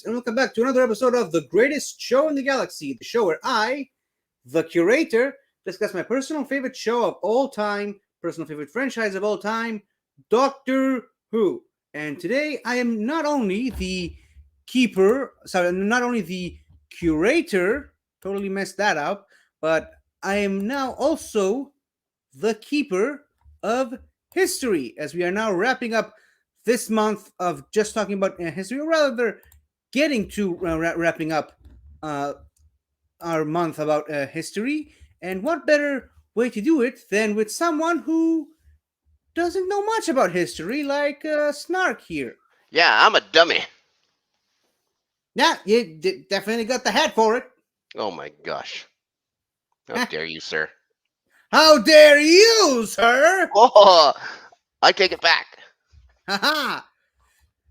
and welcome back to another episode of The Greatest Show in the Galaxy, the show where I, the curator, discuss my personal favorite show of all time, personal favorite franchise of all time, Doctor Who. And today I am not only the curator, totally messed that up, but I am now also the keeper of history, as we are now wrapping up this month of just talking about history, or rather getting to wrapping up our month about history. And what better way to do it than with someone who doesn't know much about history, like Snark here. Yeah, I'm a dummy. Yeah, you definitely got the hat for it. Oh my gosh. How dare you, sir? How dare you, sir? Oh, I take it back. Haha.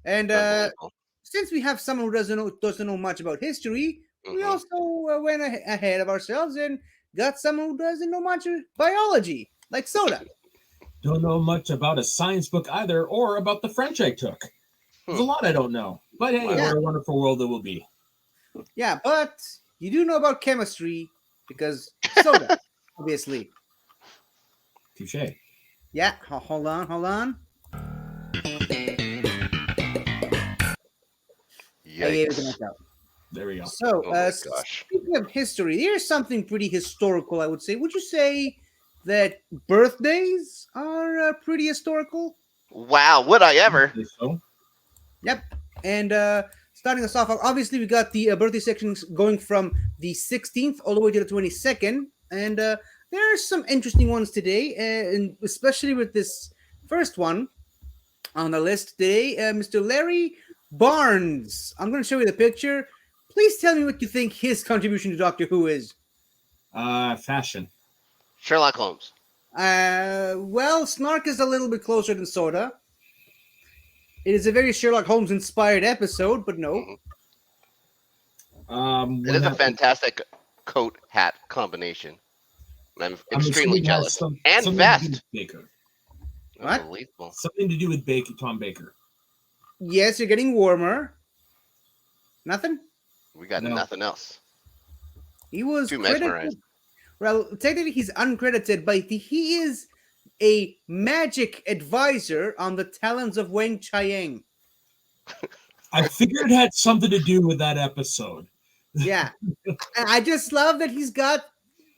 And Unbelievable. since we have someone who doesn't know much about history, we Mhm. also went ahead of ourselves and got someone who doesn't know much of biology, like Soda. Don't know much about a science book either, or about the French I took. There's a lot I don't know. But hey, Wow. what a wonderful world it will be. Yeah, but you do know about chemistry because Soda, obviously. Touche. Yeah, hold on. I gave it to Yikes. myself. There we go. So, Oh my gosh. speaking of history, here's something pretty historical, I would say. Would you say that birthdays are pretty historical? Wow, would I ever? So, Yep. And starting us off, obviously, we got the birthday sections going from the 16th all the way to the 22nd. And there are some interesting ones today, and especially with this first one on the list today, Mr. Larry Barnes. I'm going to show you the picture. Please tell me what you think his contribution to Doctor Who is. fashion. Sherlock Holmes. Well, Snark is a little bit closer than Soda. It is a very Sherlock Holmes inspired episode, but no. It is a fantastic coat hat combination. I'm extremely assuming it has jealous. something And to do vest. with Baker. What? Unbelievable. Something to do with Tom Baker. Yes, you're getting warmer. Nothing? We got No. nothing else. He was Too credited. mesmerized. Well, technically he's uncredited, but he is a magic advisor on the talents of Wang Chiang. I figured it had something to do with that episode. Yeah. And I just love that he's got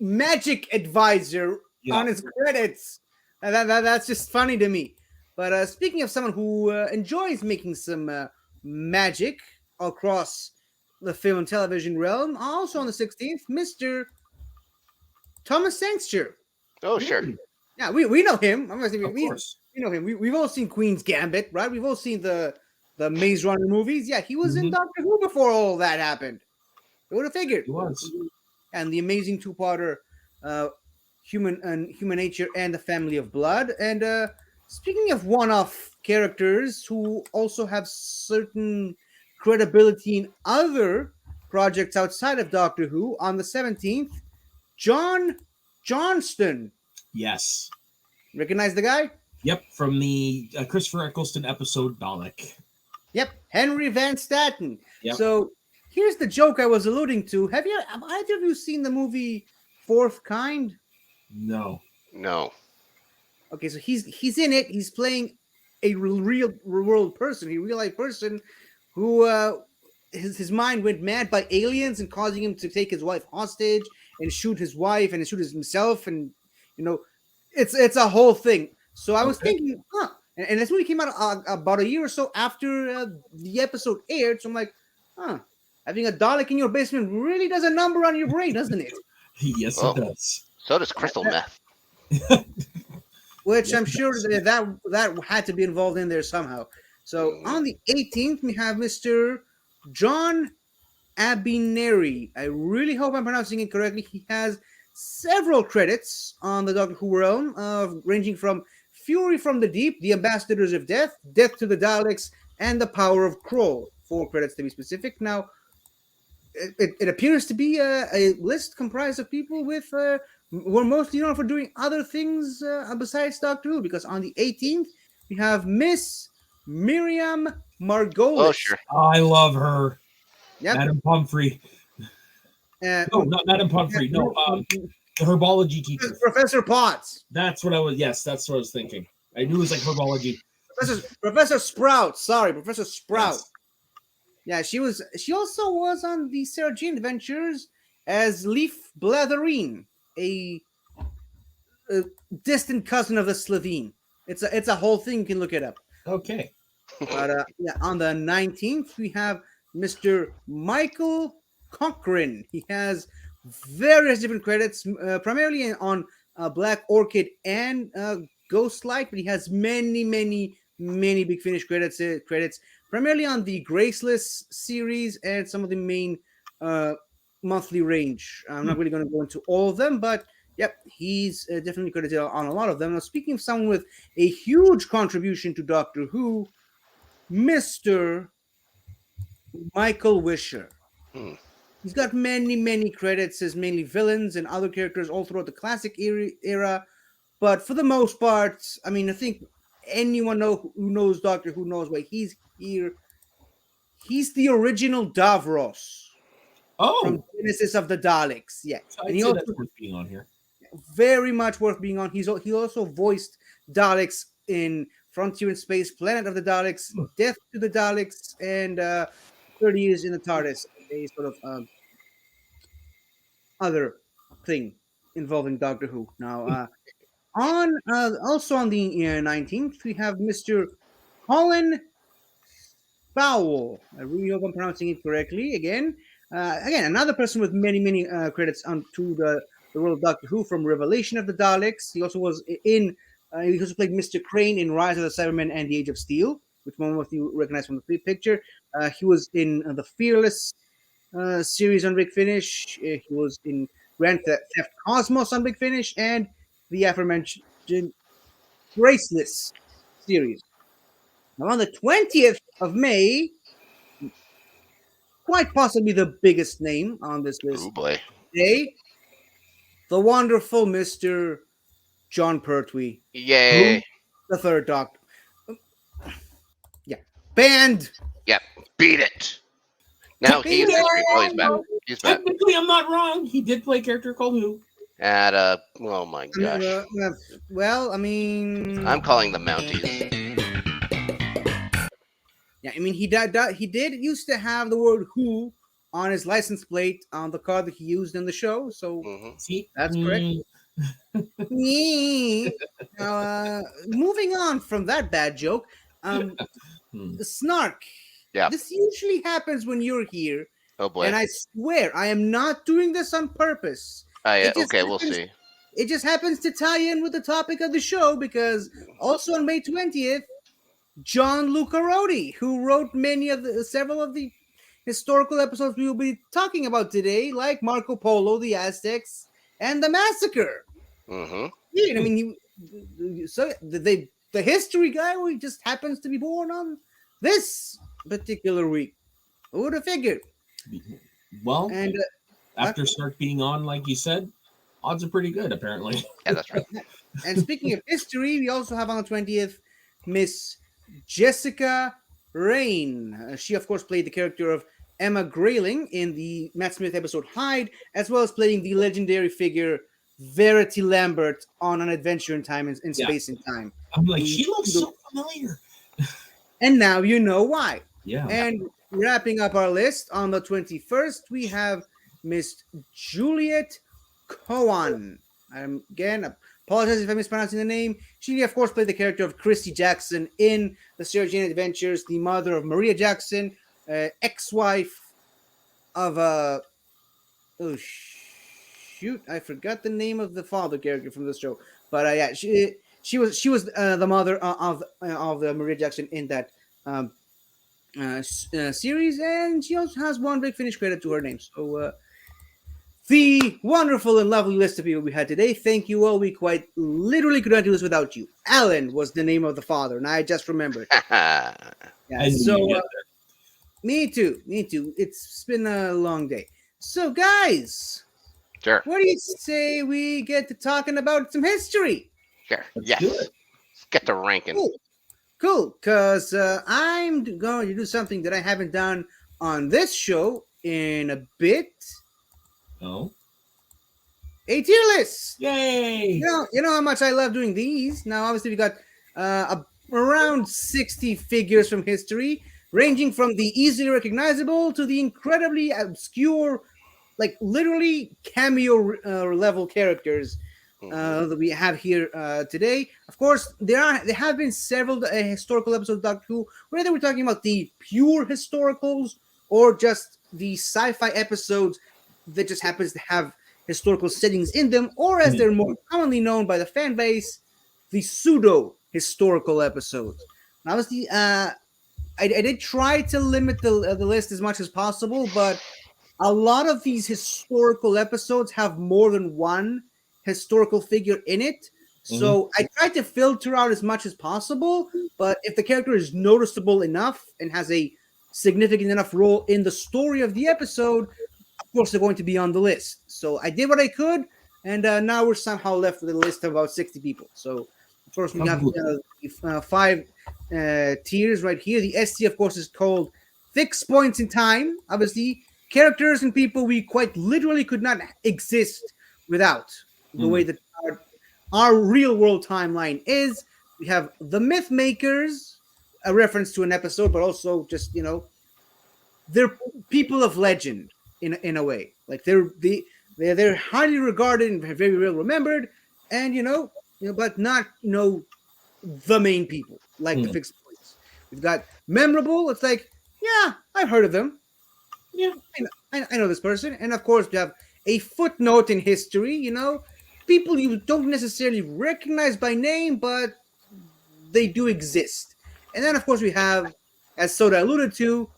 magic advisor on his credits. And that's just funny to me. But speaking of someone who enjoys making some magic across the film and television realm, also on the 16th, Mr. Thomas Sangster. Oh, sure. Yeah, we know him. I'm gonna say Of course. we know him. We've all seen Queen's Gambit, right? We've all seen the Maze Runner movies. Yeah, he was in Doctor Who before all that happened. Who would have figured? He was. And the amazing two-parter, Human Nature and the Family of Blood. And speaking of one-off characters who also have certain credibility in other projects outside of Doctor Who, on the 17th, John Johnston. Yes. Recognize the guy? Yep, from the Christopher Eccleston episode Dalek. Yep, Henry Van Staten. Yep. So here's the joke I was alluding to. Have either of you seen the movie Fourth Kind? No. No. Okay, so he's in it. He's playing a real world person, a real life person who his mind went mad by aliens and causing him to take his wife hostage and shoot his wife and shoot himself, and it's a whole thing. So I was thinking, and this movie came out about a year or so after the episode aired. So I'm like, having a Dalek in your basement really does a number on your brain, doesn't it? Yes, Oh. it does. So does crystal meth. Which I'm sure that had to be involved in there somehow. So on the 18th, we have Mr. John Abineri. I really hope I'm pronouncing it correctly. He has several credits on the Doctor Who realm, ranging from Fury from the Deep, The Ambassadors of Death, Death to the Daleks, and The Power of Kroll. 4 credits to be specific. Now, it appears to be a list comprised of people with who are mostly known for doing other things besides Doctor Who, because on the 18th, we have Miss Miriam Margolis. Oh, sure. I love her. Yep. Madame Pomfrey. No, Uh, not Madame Pomfrey. No, the herbology teacher. Professor Potts. That's what I was. Yes, that's what I was thinking. I knew it was like herbology. Professor Sprout. Sorry, Professor Sprout. Yes. Yeah, she was. She also was on the Sarah Jane Adventures as Leaf Blatherine, a distant cousin of the Slovene. It's a whole thing. You can look it up. Okay. But yeah, on the 19th we have Mr. Michael Cochran. He has various different credits, primarily on Black Orchid and Ghostlight, but he has many Big Finish credits, primarily on the Graceless series and some of the main uh, monthly range. I'm not really going to go into all of them, but yep, he's definitely credited on a lot of them. Now, speaking of someone with a huge contribution to Doctor Who, Mr. Michael Wisher. Hmm. He's got many credits as mainly villains and other characters all throughout the classic era. But for the most part, I mean, I think anyone who knows Doctor Who knows why he's here. He's the original Davros from Oh, Genesis of the Daleks. Yeah, so and I'd he say also that's worth being on here. very much worth being on. He also voiced Daleks in Frontier in Space, Planet of the Daleks, Death to the Daleks, and 30 Years in the TARDIS, a sort of other thing involving Doctor Who. Now, on also on the 19th, we have Mr. Colin Powell. I really hope I'm pronouncing it correctly. Again, another person with many credits on to the world of Doctor Who, from Revelation of the Daleks. He also was in. He also played Mr. Crane in Rise of the Cybermen and the Age of Steel, which one of you recognize from the picture. He was in the Fearless series on Big Finish. He was in Grand Theft Cosmos on Big Finish, and the aforementioned Graceless series. Now, on the 20th of May, quite possibly the biggest name on this Oh list boy. today, the wonderful Mr. John Pertwee, Yay. Who? the third Doctor. Yeah, banned. Yep. Beat it. Now Technically, he's history. Oh, he's bad. He's bad. technically, I'm not wrong. He did play a character called Who. At oh my gosh. Well, I mean, I'm calling the Mounties. yeah, I mean, he did used to have the word "who" on his license plate on the car that he used in the show, so Hmm. See, that's correct. Now, moving on from that bad joke, the snark. Yeah. This usually happens when you're here, Oh boy. and I swear I am not doing this on purpose. It just Okay, we'll happens, see. it just happens to tie in with the topic of the show because also on May 20th, John Lucarotti, who wrote several of the historical episodes we will be talking about today, like Marco Polo, the Aztecs, and the Massacre. Hmm. Yeah, I mean, the history guy who just happens to be born on this particular week. Who would have figured? Well, And after Snark being on, like you said, odds are pretty good, apparently. Yeah, that's right. and speaking of history, we also have on the 20th Miss Jessica Rain. She, of course, played the character of Emma Grayling in the Matt Smith episode Hyde, as well as playing the legendary figure Verity Lambert on An Adventure in Time in Yeah. Space and Time. I'm like, she looks so familiar. And now you know why. Yeah. And wrapping up our list, on the 21st, we have Miss Juliet Cohen. Again, apologize if I'm mispronouncing the name. She, of course, played the character of Christy Jackson in the Sarah Jane Adventures, the mother of Maria Jackson, ex-wife of oh shoot, I forgot the name of the father character from this show. But yeah, she was the mother of the Maria Jackson in that series, and she also has one Big Finish credit to her name. So the wonderful and lovely list of people we had today. Thank you all. We quite literally could not do this without you. Alan was the name of the father, and I just remembered. Yeah, so me too. It's been a long day. So guys, Sure. what do you say we get to talking about some history? Sure. Let's Yes. do it. Let's get to ranking. Cool, because I'm going to do something that I haven't done on this show in a bit. Oh, A tier list. yay! You know how much I love doing these. Now, obviously, we got around 60 figures from history, ranging from the easily recognizable to the incredibly obscure, like literally cameo level characters Hmm. that we have here today. Of course, there have been several historical episodes of Doctor Who, whether we're talking about the pure historicals or just the sci-fi episodes that just happens to have historical settings in them, or as Mhm. they're more commonly known by the fan base, the pseudo historical episodes. Now, obviously, I did try to limit the list as much as possible, but a lot of these historical episodes have more than one historical figure in it. Mhm. So I tried to filter out as much as possible, but if the character is noticeable enough and has a significant enough role in the story of the episode, of course they're going to be on the list. So I did what I could, and now we're somehow left with a list of about 60 people. So of course we have Absolutely. five tiers right here. The ST, of course, is called fixed points in time. Obviously, characters and people we quite literally could not exist without the way Mm. that our real world timeline is. We have the myth makers, a reference to an episode, but also just they're people of legend in a way. Like they're highly regarded and very well remembered, and but not the main people like the Mm. fixed points. We've got memorable. It's like, yeah, I've heard of them. Yeah. I know this person, and of course we have a footnote in history. People you don't necessarily recognize by name, but they do exist. And then of course we have, as Soda alluded to,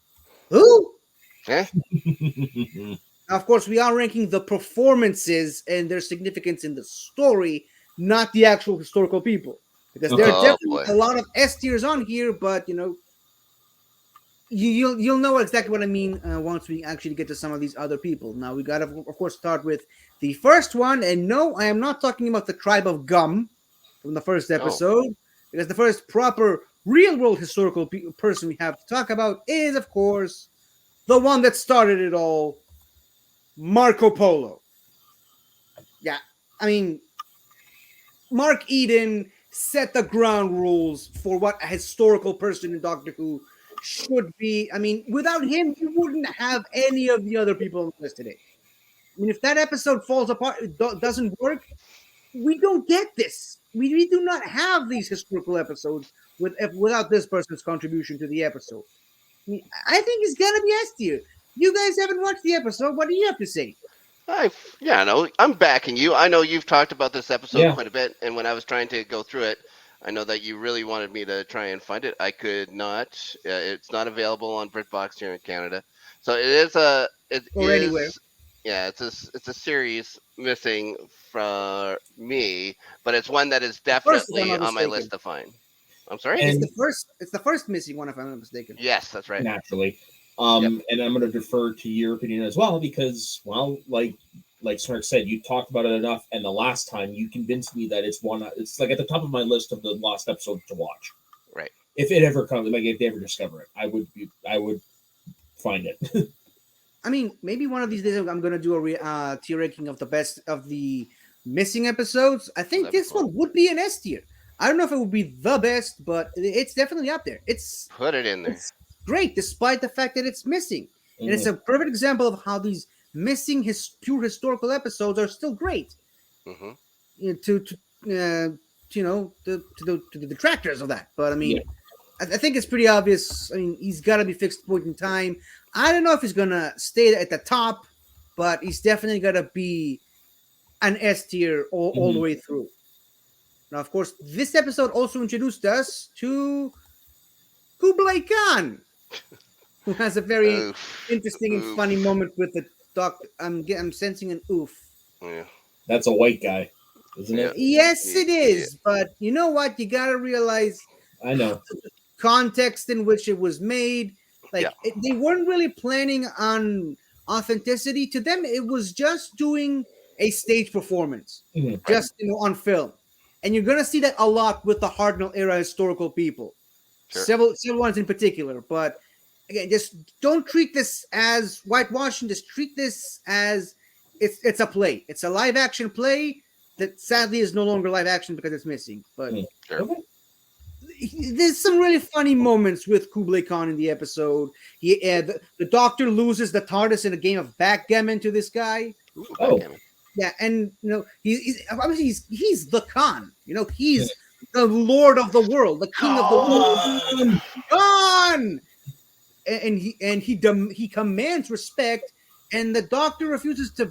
who. Eh? Now, of course, we are ranking the performances and their significance in the story, not the actual historical people, because there are Okay. Oh definitely boy. a lot of S tiers on here. But you'll know exactly what I mean once we actually get to some of these other people. Now we got to, of course, start with the first one, and no, I am not talking about the tribe of Gum from the first Oh. episode, because the first proper real world historical person we have to talk about is, of course, the one that started it all, Marco Polo. Yeah, I mean, Mark Eden set the ground rules for what a historical person in Doctor Who should be. I mean, without him, you wouldn't have any of the other people on the list today. I mean, if that episode falls apart, it doesn't work, we don't get this. We do not have these historical episodes without this person's contribution to the episode. I mean, I think it's gonna be S tier. You guys haven't watched the episode. What do you have to say? Yeah, no, I'm backing you. I know you've talked about this episode Yeah. quite a bit, and when I was trying to go through it, I know that you really wanted me to try and find it. I could not. It's not available on BritBox here in Canada. So it Or anywhere? is, yeah, it's a series missing from me, but it's one that is The first, if I'm definitely not on my mistaken. list to find. I'm sorry? It's And the first. It's the first missing one, if I'm not mistaken. Yes, that's right. naturally. Yep. And I'm going to defer to your opinion as well because, well, like Snark said, you talked about it enough, and the last time you convinced me that it's one. It's like at the top of my list of the lost episodes to watch. Right. If it ever comes, like if they ever discover it, I would find it. I mean, maybe one of these days I'm gonna do a tier ranking of the best of the missing episodes. I think That'd be this fun. one would be an S tier. I don't know if it would be the best, but it's definitely up there. Put it in there. It's great despite the fact that it's missing, and it's Mhm. a perfect example of how these missing pure historical episodes are still great. Hmm. To to the detractors of that, but I Yeah. mean, I think it's pretty obvious. I mean, he's got to be fixed point in time. I don't know if he's gonna stay at the top, but he's definitely gonna be an S tier all the Mhm. way through. Now, of course, this episode also introduced us to Kublai Khan, who has a very Oof. interesting and funny Oof. moment with the doctor. I'm sensing an oof. Yeah. That's a white guy, isn't Yeah. it? Yes, Yeah. it Yeah. is, but you know what? You gotta realize I know. context in which it was made. Yeah. They weren't really planning on authenticity. To them, it was just doing a stage performance, Mhm. Right. just on film. And you're gonna see that a lot with the Hartnell era historical people, Sure. several ones in particular. But again, just don't treat this as whitewashing. Just treat this as it's a play. It's a live action play that sadly is no longer live action because it's missing. But Sure. Okay. there's some really funny moments with Kublai Khan in the episode. The doctor loses the TARDIS in a game of backgammon to this guy. Ooh, Oh. backgammon. Yeah, and obviously he's the Khan. He's the Lord of the world, the King of the world. Khan! And he commands respect, and the doctor refuses to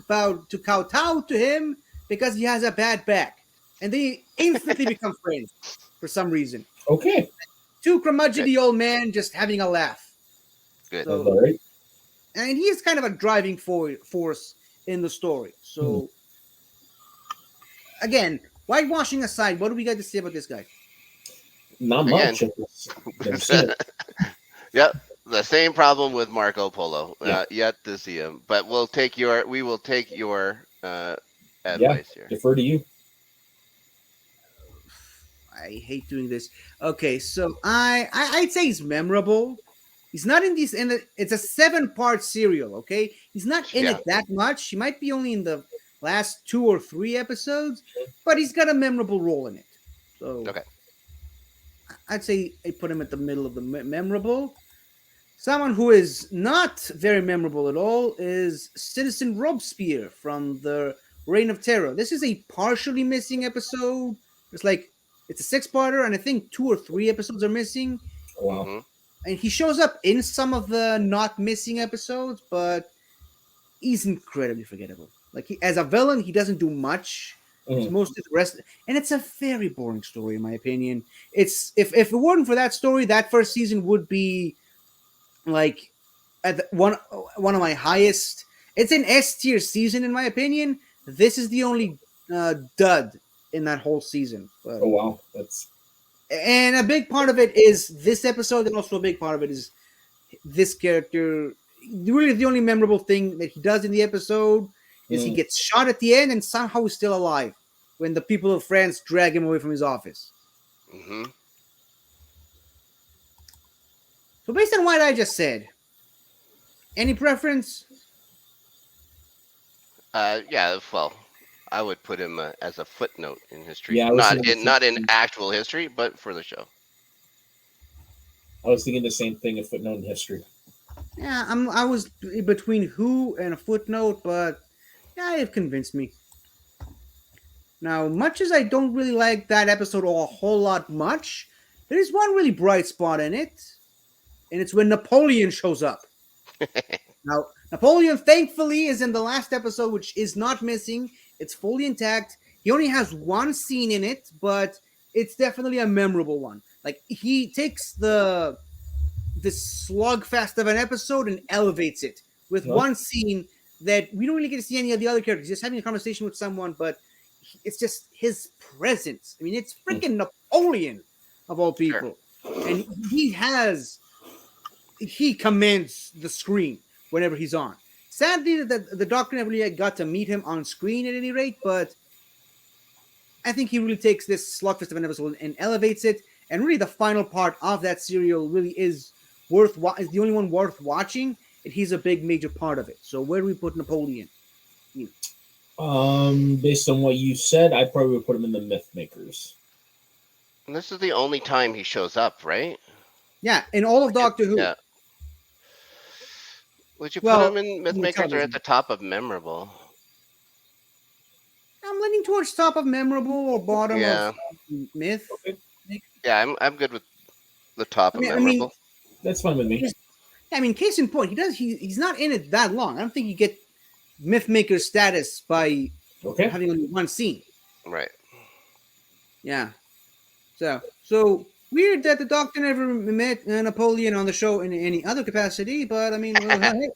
kowtow to him because he has a bad back, and they instantly become friends for some reason. Okay. Two curmudgeonly old men just having a laugh. Good. So- All right. And he is kind of a driving force in the story. So, again, whitewashing aside, what do we got to say about this guy? Not Again. much. Never seen it. Yep. The same problem with Marco Polo. Yeah. Yet to see him, but we will take your advice here. Defer to you. I hate doing this. Okay, so I'd say he's memorable. He's not in these. It's a 7-part serial. Okay, he's not in Yeah. it that much. He might be only in the last 2 or 3 episodes, but he's got a memorable role in it. So Okay. I'd say I put him at the middle of the memorable. Someone who is not very memorable at all is Citizen Robespierre from the Reign of Terror. This is a partially missing episode. It's a 6-parter, and I think 2 or 3 episodes are missing. Oh, wow. Mhm. And he shows up in some of the not missing episodes, but he's incredibly forgettable. As a villain, he doesn't do much. It's Mhm. mostly the rest, and it's a very boring story, in my opinion. It's if it weren't for that story, that first season would be one of my highest. It's an S tier season, in my opinion. This is the only dud in that whole season. But, Oh, wow. That's and a big part of it is this episode, and also a big part of it is this character. Really, the only memorable thing that he does in the episode is he gets shot at the end, and somehow he's still alive when the people of France drag him away from his office. Mm-hmm. So, based on what I just said, any preference? Yeah. Well, I would put him as a footnote in history. Yeah, I was not thinking in the not same in thing. actual history, but for the show. I was thinking the same thing, a footnote in history. Yeah, I was between who and a footnote, but yeah, it convinced me. Now, much as I don't really like that episode a whole lot much, there is one really bright spot in it, and it's when Napoleon shows up. Now, Napoleon, thankfully, is in the last episode, which is not missing. It's fully intact. He only has one scene in it, but it's definitely a memorable one. He takes this slugfest of an episode and elevates it with Huh? one scene that we don't really get to see any of the other characters. Just having a conversation with someone, but it's just his presence. I mean, it's freaking Napoleon of all people, and he commands the screen whenever he's on. Sadly, the Doctor never really got to meet him on screen at any rate, but I think he really takes this slugfest of an episode and elevates it. And really, the final part of that serial really is is the only one worth watching, and he's a big major part of it. So where do we put Napoleon? Based on what you said, I probably would put him in the Myth Makers. And this is the only time he shows up, right? Yeah, in all of Doctor Who. Yeah. Would you Well, put him in on Mythmakers or television. at the top of memorable? I'm leaning towards top of memorable or bottom Yeah. of myth. Yeah, I'm good with the top of I mean- memorable. That's fine with me. I mean, case in point, he's not in it that long. I don't think you get Mythmaker status by Okay. having only one scene. Right. Yeah. So weird that the Doctor never met Napoleon on the show in any other capacity, but I mean, well, hey.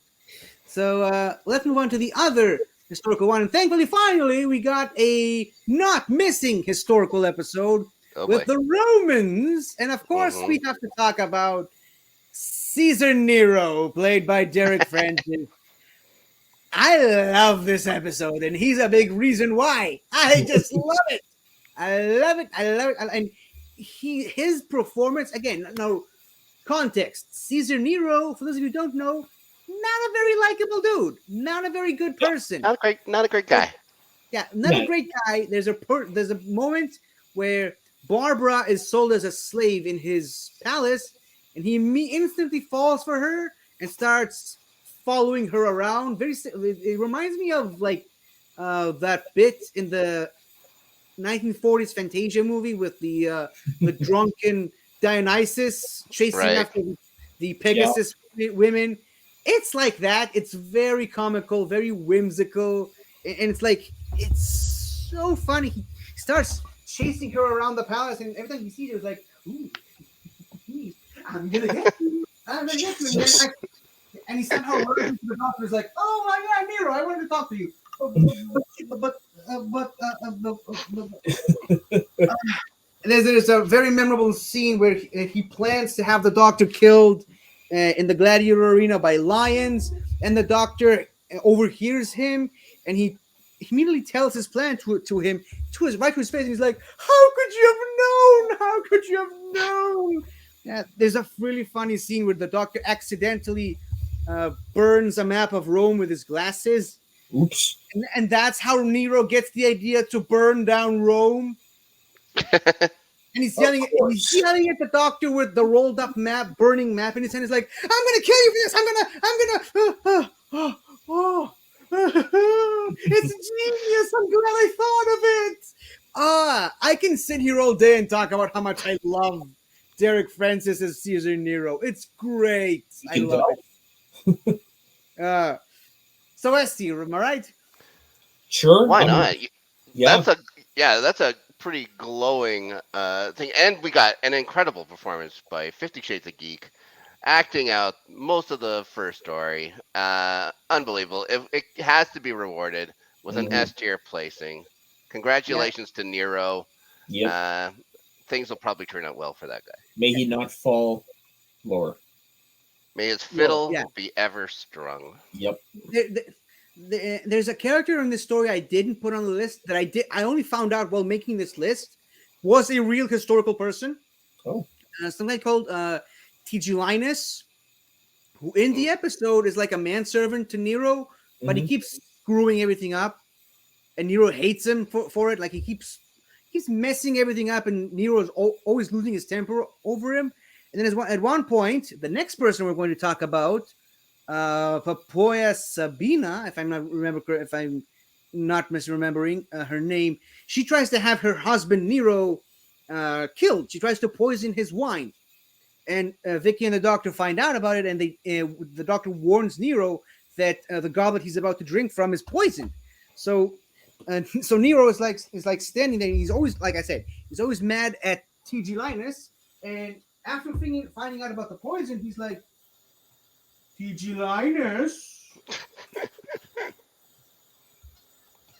So let's move on to the other historical one. And thankfully, finally, we got a not missing historical episode Oh boy. with the Romans. And of course, we have to talk about Caesar Nero, played by Derek Francis. I love this episode, and he's a big reason why. I just love it. I love it. And his performance again. No, Context: Caesar Nero, for those of you who don't know, not a very likable dude, not a very good Yeah. person. Not a great guy. Yeah, not a Yeah. great guy. There's a moment where Barbara is sold as a slave in his palace, and he instantly falls for her and starts following her around. It reminds me of like that bit in the 1940s Fantasia movie with the drunken Dionysus chasing Right. after the Yeah. Pegasus women. It's like that. It's very comical, very whimsical, and it's like it's so funny. He starts chasing her around the palace, and every time he sees her, it's like, "Ooh, I'm gonna get you. I'm gonna get you." And, Jesus. and he somehow runs into the doctor. Is like, "Oh my God, Nero, I wanted to talk to you." But, there's a very memorable scene where he plans to have the doctor killed in the gladiator arena by lions, and the doctor overhears him, and he immediately tells his plan to him, to his face, and he's like, "How could you have known? How could you have known?" Yeah, there's a really funny scene where the doctor accidentally burns a map of Rome with his glasses, Oops. and that's how Nero gets the idea to burn down Rome. And Of he's course. yelling at the doctor with the rolled up map, burning map in his hand. He's like, "I'm gonna kill you for this. It's genius. I'm glad I thought of it." I can sit here all day and talk about how much I love Derek Francis as Caesar Nero. It's great. You I can love tell. it. So Esty, am I right? Sure. Why I mean, not? yeah. That's a pretty glowing thing, and we got an incredible performance by 50 Shades of Geek, acting out most of the first story. Unbelievable. It has to be rewarded with an Mhm. S tier placing. Yeah, Congratulations to Nero. Yep. Uh, Things will probably turn out well for that guy. May he not fall lower. May his Lord, yeah. fiddle be ever strung. Yep. There, there's a character in this story I didn't put on the list that I only found out while making this list was a real historical person. Oh. Something called Tigellinus, who in Mm. the episode is like a manservant to Nero, but he Hmm. keeps screwing everything up, and Nero hates him for it. Like he's messing everything up, and Nero is always losing his temper over him. And then at one point, the next person we're going to talk about, Papoya Sabina, if I'm not misremembering her name, she tries to have her husband Nero killed. She tries to poison his wine, and Vicky and the doctor find out about it, and the doctor warns Nero that the goblet he's about to drink from is poisoned. So, so Nero is like standing there. And he's always, like I said, he's always mad at T.G. Linus, and after finding out about the poison, he's like, "T.G. Linus,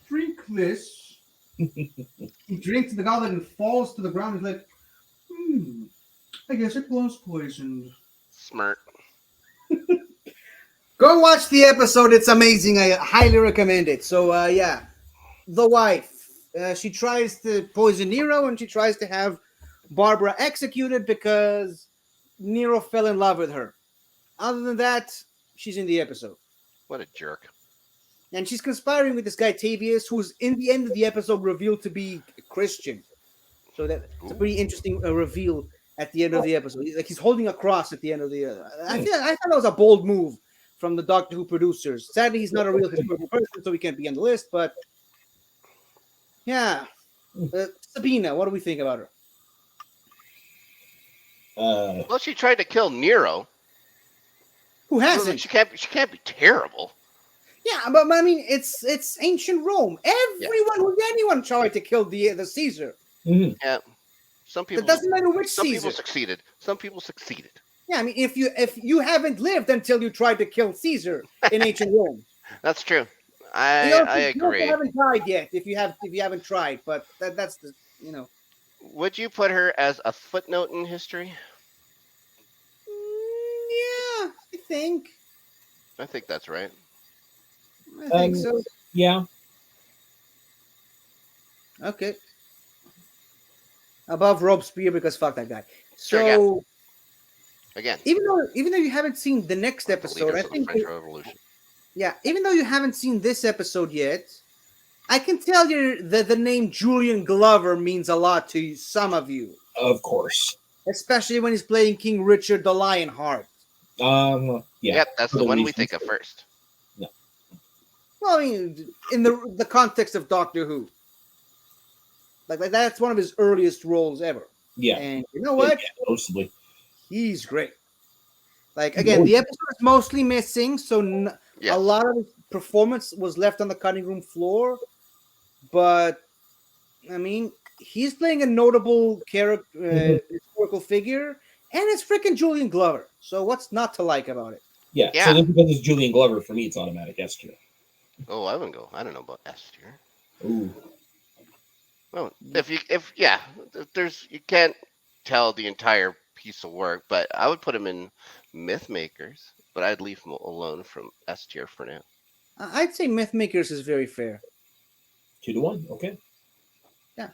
drink this." He drinks the goblet and falls to the ground. He's like, I guess it was poisoned. Smirk. Go watch the episode. It's amazing. I highly recommend it. So, yeah, the wife. She tries to poison Nero, and she tries to have Barbara executed because Nero fell in love with her. Other than that, she's in the episode. What a jerk. And she's conspiring with this guy Tavius, who's in the end of the episode revealed to be a Christian. So it's a pretty Ooh. interesting reveal at the end of the episode. Like he's holding a cross at the end of the. Hmm. I thought that was a bold move from the Doctor Who producers. Sadly, he's not a real historical person, so he can't be on the list. But yeah, Sabina, what do we think about her? Uh, Well, she tried to kill Nero. Who So hasn't? she can't be terrible. Yeah, but I mean, it's ancient Rome. Yeah. Anyone tried to kill the Caesar. mhm. Yeah. That doesn't matter which Some people Caesar. succeeded. Some people succeeded. Yeah, I mean, if you haven't lived until you tried to kill Caesar in ancient Rome. That's true. I You also agree. haven't tried yet if you haven't tried, but that's the Would you put her as a footnote in history? yeah, I think that's right. I think so. Yeah. Again, even though you haven't seen the next one of the episode, I leaders of the think French Revolution. yeah, even though you haven't seen this episode yet, I can tell you that the name Julian Glover means a lot to some of you, Of course. especially when he's playing King Richard the Lionheart. Yeah. Yep, that's For the the one we reasons. think of first. No. Well, I mean, in the context of Doctor Who, like that's one of his earliest roles ever. Yeah. And you know Yeah, what? mostly. He's great. Like again, Oh, the episode is mostly missing, so a Yes. lot of his performance was left on the cutting room floor. But I mean, he's playing a notable character, mhm. historical figure, and it's freaking Julian Glover. So what's not to like about it? Yeah. So Yeah. just because it's Julian Glover, for me, it's automatic S tier. Oh, I wouldn't go. I don't know about S tier. Ooh. Well, if yeah, there's you can't tell the entire piece of work, but I would put him in Myth Makers, but I'd leave him alone from S tier for now. I'd say Mythmakers is very fair. 2-1. Okay. Yeah,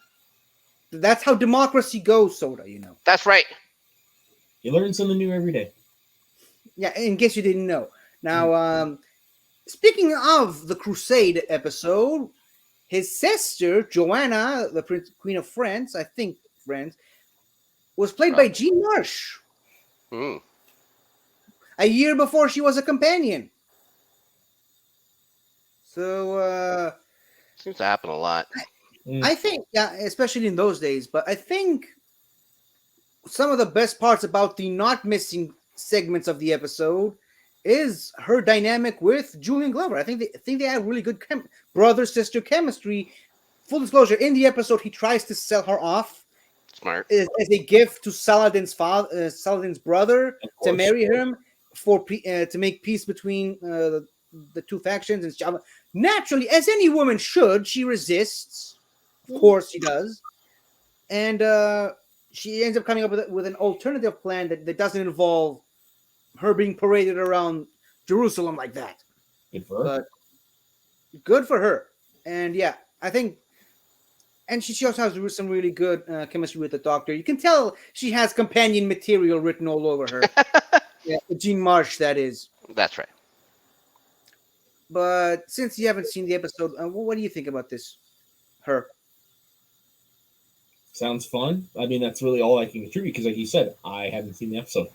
that's how democracy goes, Soda. You know. That's right. You learn something new every day. Yeah, in case you didn't know. Now, speaking of the Crusade episode, his sister Joanna, the Queen of France, I think France, was played by Probably. Jean Marsh Hmm. a year before she was a companion. So Seems to happen a lot. I think, yeah, especially in those days. But I think some of the best parts about the not missing segments of the episode is her dynamic with Julian Glover. I think they have really good brother sister chemistry. Full disclosure: in the episode, he tries to sell her off Smart. as a gift to Saladin's father, Saladin's brother, Of to course. marry him to make peace between the two factions. And naturally, as any woman should, she resists. Of course, she does, and she ends up coming up with an alternative plan that doesn't involve her being paraded around Jerusalem like that. Good for her. But good for her, and yeah, I think. And she also has some really good chemistry with the Doctor. You can tell she has companion material written all over her. Yeah, Jean Marsh, that is. That's right. But since you haven't seen the episode, what do you think about this? Her. Sounds fun. I mean, that's really all I can contribute because, like you said, I haven't seen the episode.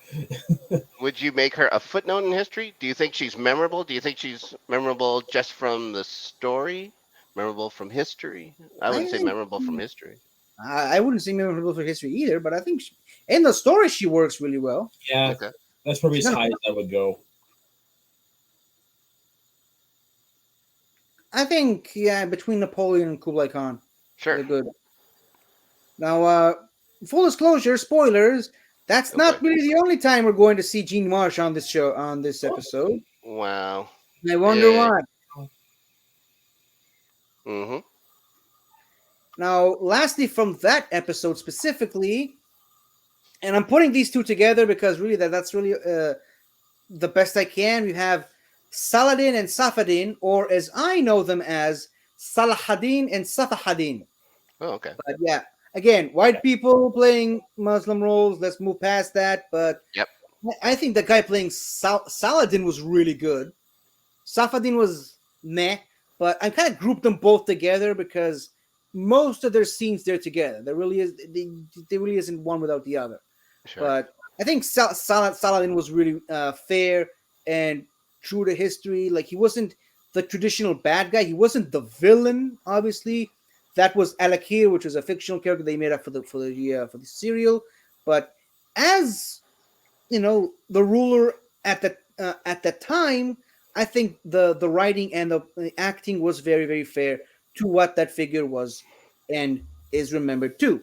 Would you make her a footnote in history? Do you think she's memorable? Do you think she's memorable just from the story? Memorable from history? I I wouldn't say think memorable from history. I wouldn't say memorable for history either, but I think in the story she works really well. Yeah, Okay. that's probably She's as not- high as I would go. I think between Napoleon and Kublai Khan, Sure. they're good. Now, full disclosure, spoilers. That's not Okay. really the only time we're going to see Jean Marsh on this show on this episode. Wow. I wonder Yeah. why. Mm-hmm. Now, lastly, from that episode specifically, and I'm putting these two together because really that's really the best I can. We have Saladin and Safadin, or as I know them as Salahadin and Safahadin. Oh, okay. But yeah, again, white people playing Muslim roles. Let's move past that. But Yep. I think the guy playing Saladin was really good. Safadin was meh, but I kind of grouped them both together because most of their scenes they're together. There really isn't one without the other. Sure. But I think Saladin was really fair and true to history. Like he wasn't the traditional bad guy. He wasn't the villain. Obviously, that was Alakir, which was a fictional character they made up for the serial. But as you know, the ruler at the time, I think the writing and the acting was very very fair to what that figure was, and is remembered too.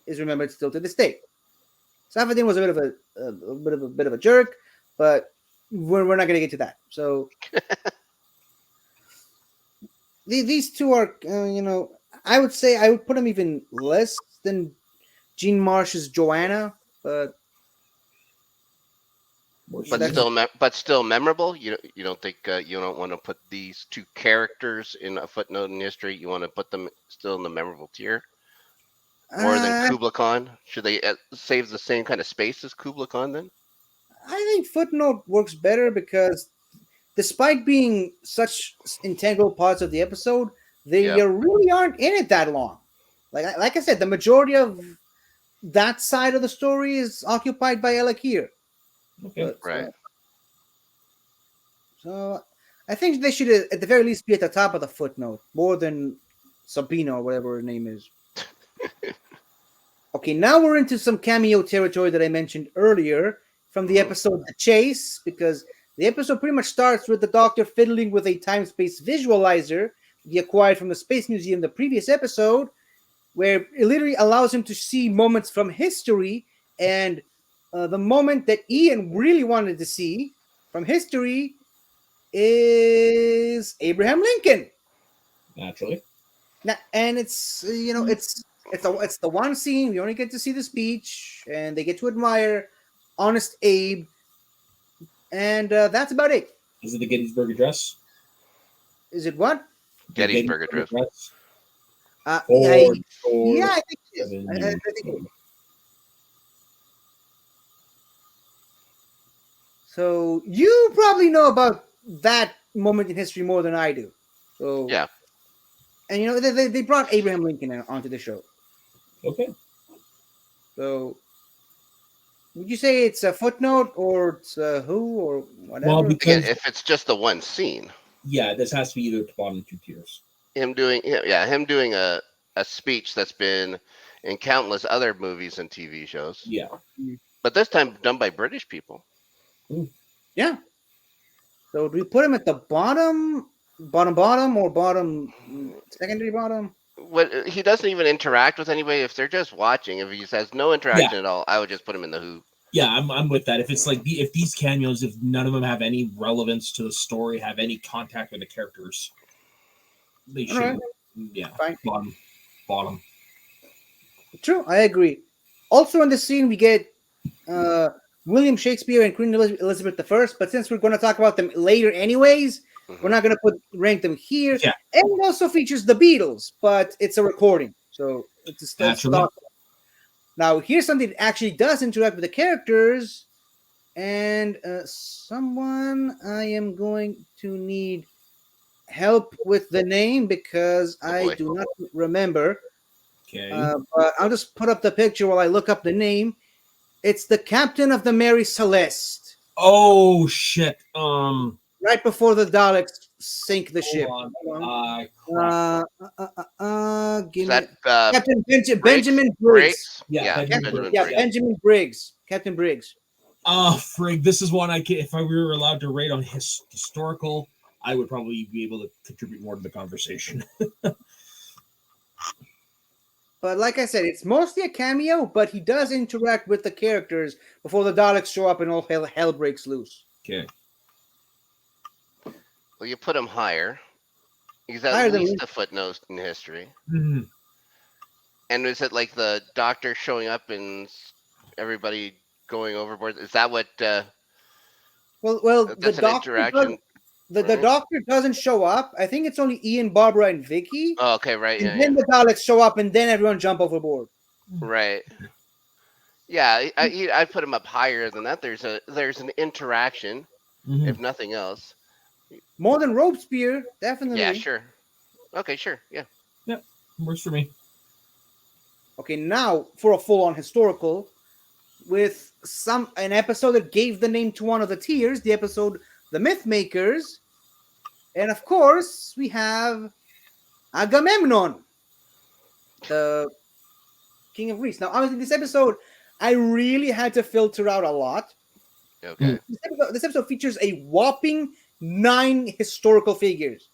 Is remembered still to this day. Safadin was a bit of a jerk, but we're not going to get to that. So these two are, I would say I would put them even less than Jean Marsh's Joanna, but But that's- still memorable. You don't think you don't want to put these two characters in a footnote in history. You want to put them still in the memorable tier more than Kubla Khan. Should they save the same kind of space as Kubla Khan then? I think footnote works better because despite being such integral parts of the episode, they Yeah. really aren't in it that long. Like I said, the majority of that side of the story is occupied by Elakir. Okay. But Right. so I think they should at the very least be at the top of the footnote more than Sabina or whatever her name is. Okay, now we're into some cameo territory that I mentioned earlier from the Mhm. episode The Chase, because the episode pretty much starts with the Doctor fiddling with a time space visualizer he acquired from the Space Museum the previous episode, where it literally allows him to see moments from history. And the moment that Ian really wanted to see from history is Abraham Lincoln. Naturally. Now, and it's it's the one scene we only get to see the speech, and they get to admire Honest Abe, and that's about it. Is it the Gettysburg Address? Is it what? The Gettysburg Address. Address. Uh, I, Ford, yeah, Ford, I think it is. I 7, think so. You probably know about that moment in history more than I do. So, Yeah. and they brought Abraham Lincoln onto the show. Okay. So, would you say it's a footnote or it's a who or whatever? Well, Again, because if it's just the one scene, yeah, this has to be either at the bottom 2 tiers. him doing a speech that's been in countless other movies and TV shows, Yeah. but this time done by British people. Yeah. So do we put him at the bottom, or bottom secondary bottom? What he doesn't even interact with anybody. If they're just watching, if he has no interaction at all, I would just put him in the Who. Yeah, I'm with that. If it's like if these cameos, if none of them have any relevance to the story, have any contact with the characters, they should. Alright. Yeah, Fine. bottom. True, I agree. Also in this scene, we get William Shakespeare and Queen Elizabeth I, but since we're going to talk about them later anyways, we're not going to rank them here. Yeah. And it also features the Beatles, but it's a recording, so it's still Naturally. stock. Now, here's something that actually does interact with the characters, and someone I am going to need help with the name because I boy. do not remember. Okay. But I'll just put up the picture while I look up the name. It's the captain of the Mary Celeste, Oh shit. right before the Daleks sink the ship. Hold Hold on. Give Is me that Captain Briggs? Benjamin Briggs. Yeah, Yeah, Benjamin Benjamin Briggs. Yeah, Briggs. Benjamin Briggs. Captain Briggs. Frig, this is one I can. If I were allowed to rate on historical, I would probably be able to contribute more to the conversation. But like I said, it's mostly a cameo, but he does interact with the characters before the Daleks show up and all hell breaks loose. Okay. Well, you put him higher. He's at Higher than least Lincoln. a footnote in history. Mhm. And is it like the Doctor showing up and everybody going overboard? Is that what? Well, the That's an doctor interaction. the right? doctor doesn't show up. I think it's only Ian, Barbara, and Vicky. Oh, okay, right, And yeah, then yeah, the Daleks show up, and then everyone jump overboard. right. Yeah, I put him up higher than that. There's an interaction, Mhm. if nothing else. More than Robespierre, definitely. Yeah, sure. Okay, sure, yeah. Works for me. Okay, now for a full-on historical, with an episode that gave the name to one of the tiers, the episode "The Myth Makers," and of course we have Agamemnon, the King of Greece. Now, honestly, this episode I really had to filter out a lot. Okay. This episode features a whopping 9 historical figures.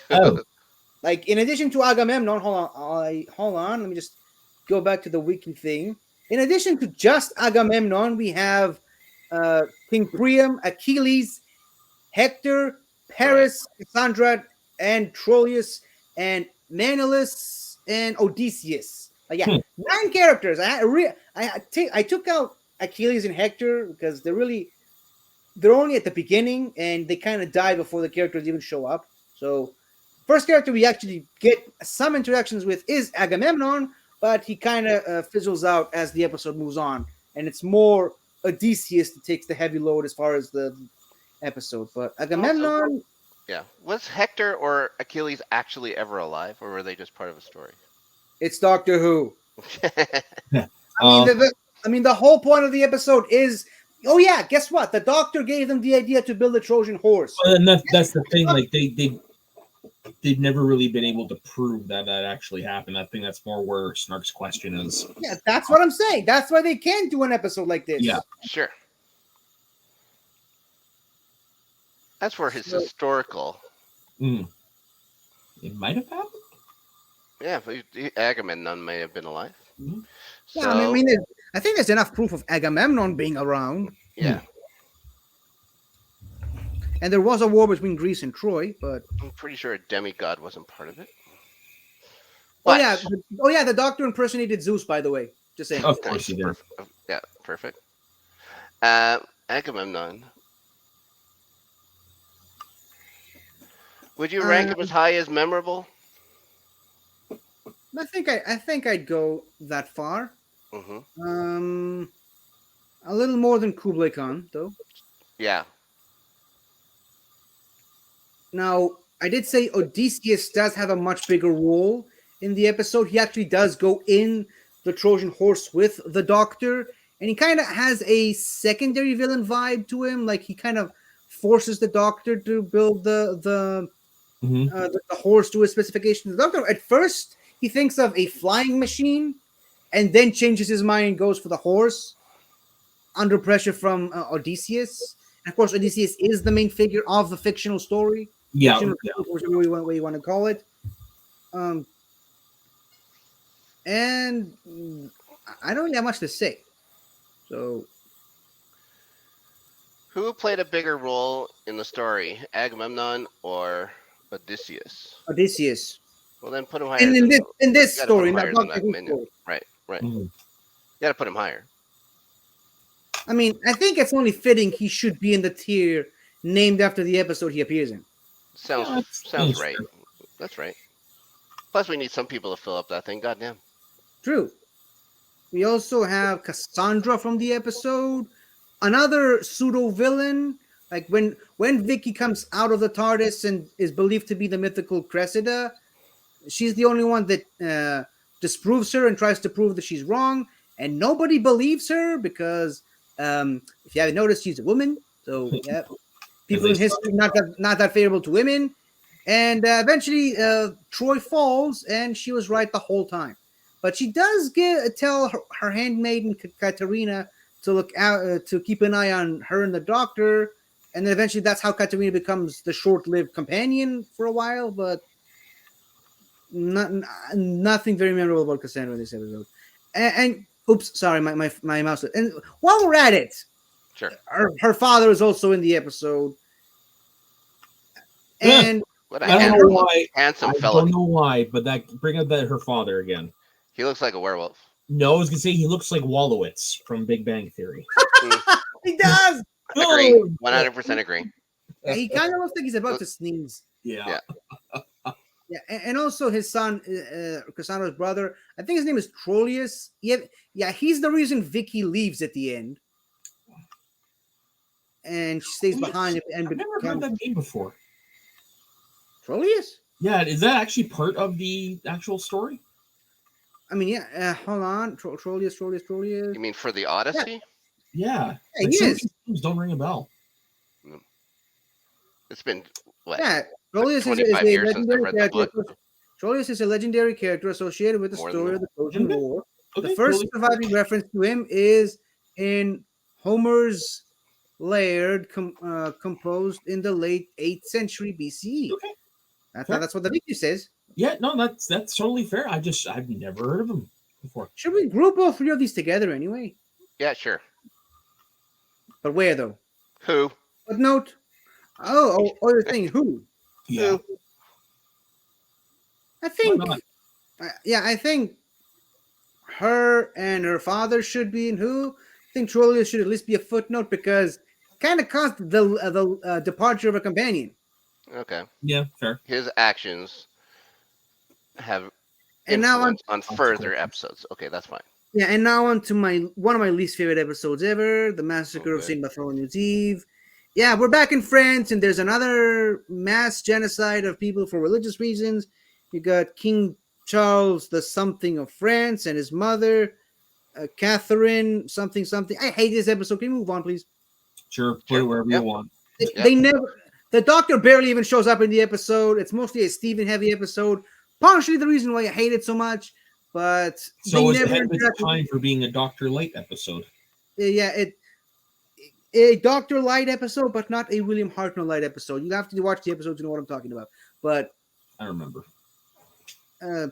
Oh. Like, in addition to Agamemnon, hold on, let me just go back to the wiki thing. In addition to just Agamemnon, we have King Priam, Achilles, Hector, Paris, Cassandra, and Troilus, and Menelaus, and Odysseus. Yeah, 9 characters. I took out Achilles and Hector because they're only at the beginning and they kind of die before the characters even show up. So, first character we actually get some interactions with is Agamemnon, but he kind of fizzles out as the episode moves on, and it's more Odysseus that takes the heavy load as far as the episode. But Also, Agamemnon, yeah, was Hector or Achilles actually ever alive, or were they just part of a story? it's Doctor Who. I mean, Um, the whole point of the episode is, oh yeah, guess what? The Doctor gave them the idea to build a Trojan horse. and that's the thing. Like they've never really been able to prove that actually happened. I think that's more where Snark's question is. Yeah, that's what I'm saying. That's why they can't do an episode like this. Yeah. Sure. As for his So- historical, Mm. It might have happened. yeah, Agamemnon may have been alive. Mhm. So, Yeah, I think there's enough proof of Agamemnon being around, yeah, and there was a war between Greece and Troy. But I'm pretty sure a demigod wasn't part of it. oh But, yeah, the Doctor impersonated Zeus. By the way, just saying. Of course he did. Yeah, perfect. Agamemnon. Would you rank him as high as memorable? I think I'd go that far. Mm-hmm. A little more than Kublai Khan, though. Yeah. Now, I did say Odysseus does have a much bigger role in the episode. He actually does go in the Trojan horse with the Doctor, and he kind of has a secondary villain vibe to him. Like he kind of forces the Doctor to build the horse to his specifications. The Doctor, at first, he thinks of a flying machine, and then changes his mind and goes for the horse under pressure from Odysseus. And of course, Odysseus is the main figure of the fictional story. Yeah. Whichever way you want to call it. And I don't really have much to say. So, Who played a bigger role in the story, Agamemnon or Odysseus? Odysseus. Well, then put him higher. And in than- this you gotta put story, him not higher than Doctor Who Agamemnon. story. Right. Mhm. You gotta put him higher. I mean, I think it's only fitting he should be in the tier named after the episode he appears in. Yeah, Sounds right. That's right. Plus, we need some people to fill up that thing. Goddamn. True. We also have Cassandra from the episode, another pseudo villain. Like when Vicky comes out of the TARDIS and is believed to be the mythical Cressida, she's the only one that disproves her and tries to prove that she's wrong, and nobody believes her because if you haven't noticed, she's a woman. So yeah, people in history not that favorable to women, and eventually Troy falls, and she was right the whole time. But she does tell her handmaiden Katerina to look out to keep an eye on her and the Doctor, and then eventually that's how Katerina becomes the short-lived companion for a while. But nothing very memorable about Cassandra in this episode. And oops, sorry, my mouse. And while we're at it, Sure. her father is also in the episode, and What a I don't know why. handsome I fella. don't know why, but bring up her father again. He looks like a werewolf. No, I was gonna say he looks like Wallowitz from Big Bang Theory. he does. Agree. Oh, 100% agree. Yeah, he kind of looks like he's about to sneeze. Yeah. Yeah, and also his son, Cassandra's brother. I think his name is Troilus. Yeah, he's the reason Vicky leaves at the end, and she stays behind and I've never heard becomes that name before. Troilus. Yeah, is that actually part of the actual story? I mean, yeah. Hold on, Troilus. You mean for the Odyssey? Yeah. Yeah, he some of is. these names don't ring a bell. It's been, what? Yeah, Troilus is 25 a years since I legendary read the character. book. Troilus is a legendary character associated with the More than story that. of the Trojan Okay. War. Okay, The first totally. surviving reference to him is in Homer's Laird, composed in the late 8th century BCE. Okay. That's what the wiki says. Yeah, no, that's totally fair. I've never heard of him before. Should we group all three of these together anyway? Yeah, sure. But where though? Who? What note? Oh, you're saying who? Yeah. I think, not? I think her and her father should be in who. I think Troilus should at least be a footnote because kind of caused the departure of a companion. Okay. Yeah, fair. His actions have And now influence on further episodes. Okay, that's fine. Yeah, and now on to my one of my least favorite episodes ever, the massacre of Okay. Saint Bartholomew's Eve. Yeah, we're back in France, and there's another mass genocide of people for religious reasons. You got King Charles the something of France and his mother, Catherine something something. I hate this episode. Can you move on, please? Sure, put it Sure. wherever you Yep. want. They, Yep. they never. The Doctor barely even shows up in the episode. It's mostly a Stephen heavy episode. Partially the reason why I hate it so much, but they So is never ahead of its interact with. time for being a Doctor Light episode. Yeah, it a Doctor Light episode, but not a William Hartnell Light episode. You have to watch the episode to know what I'm talking about. But I remember. uh,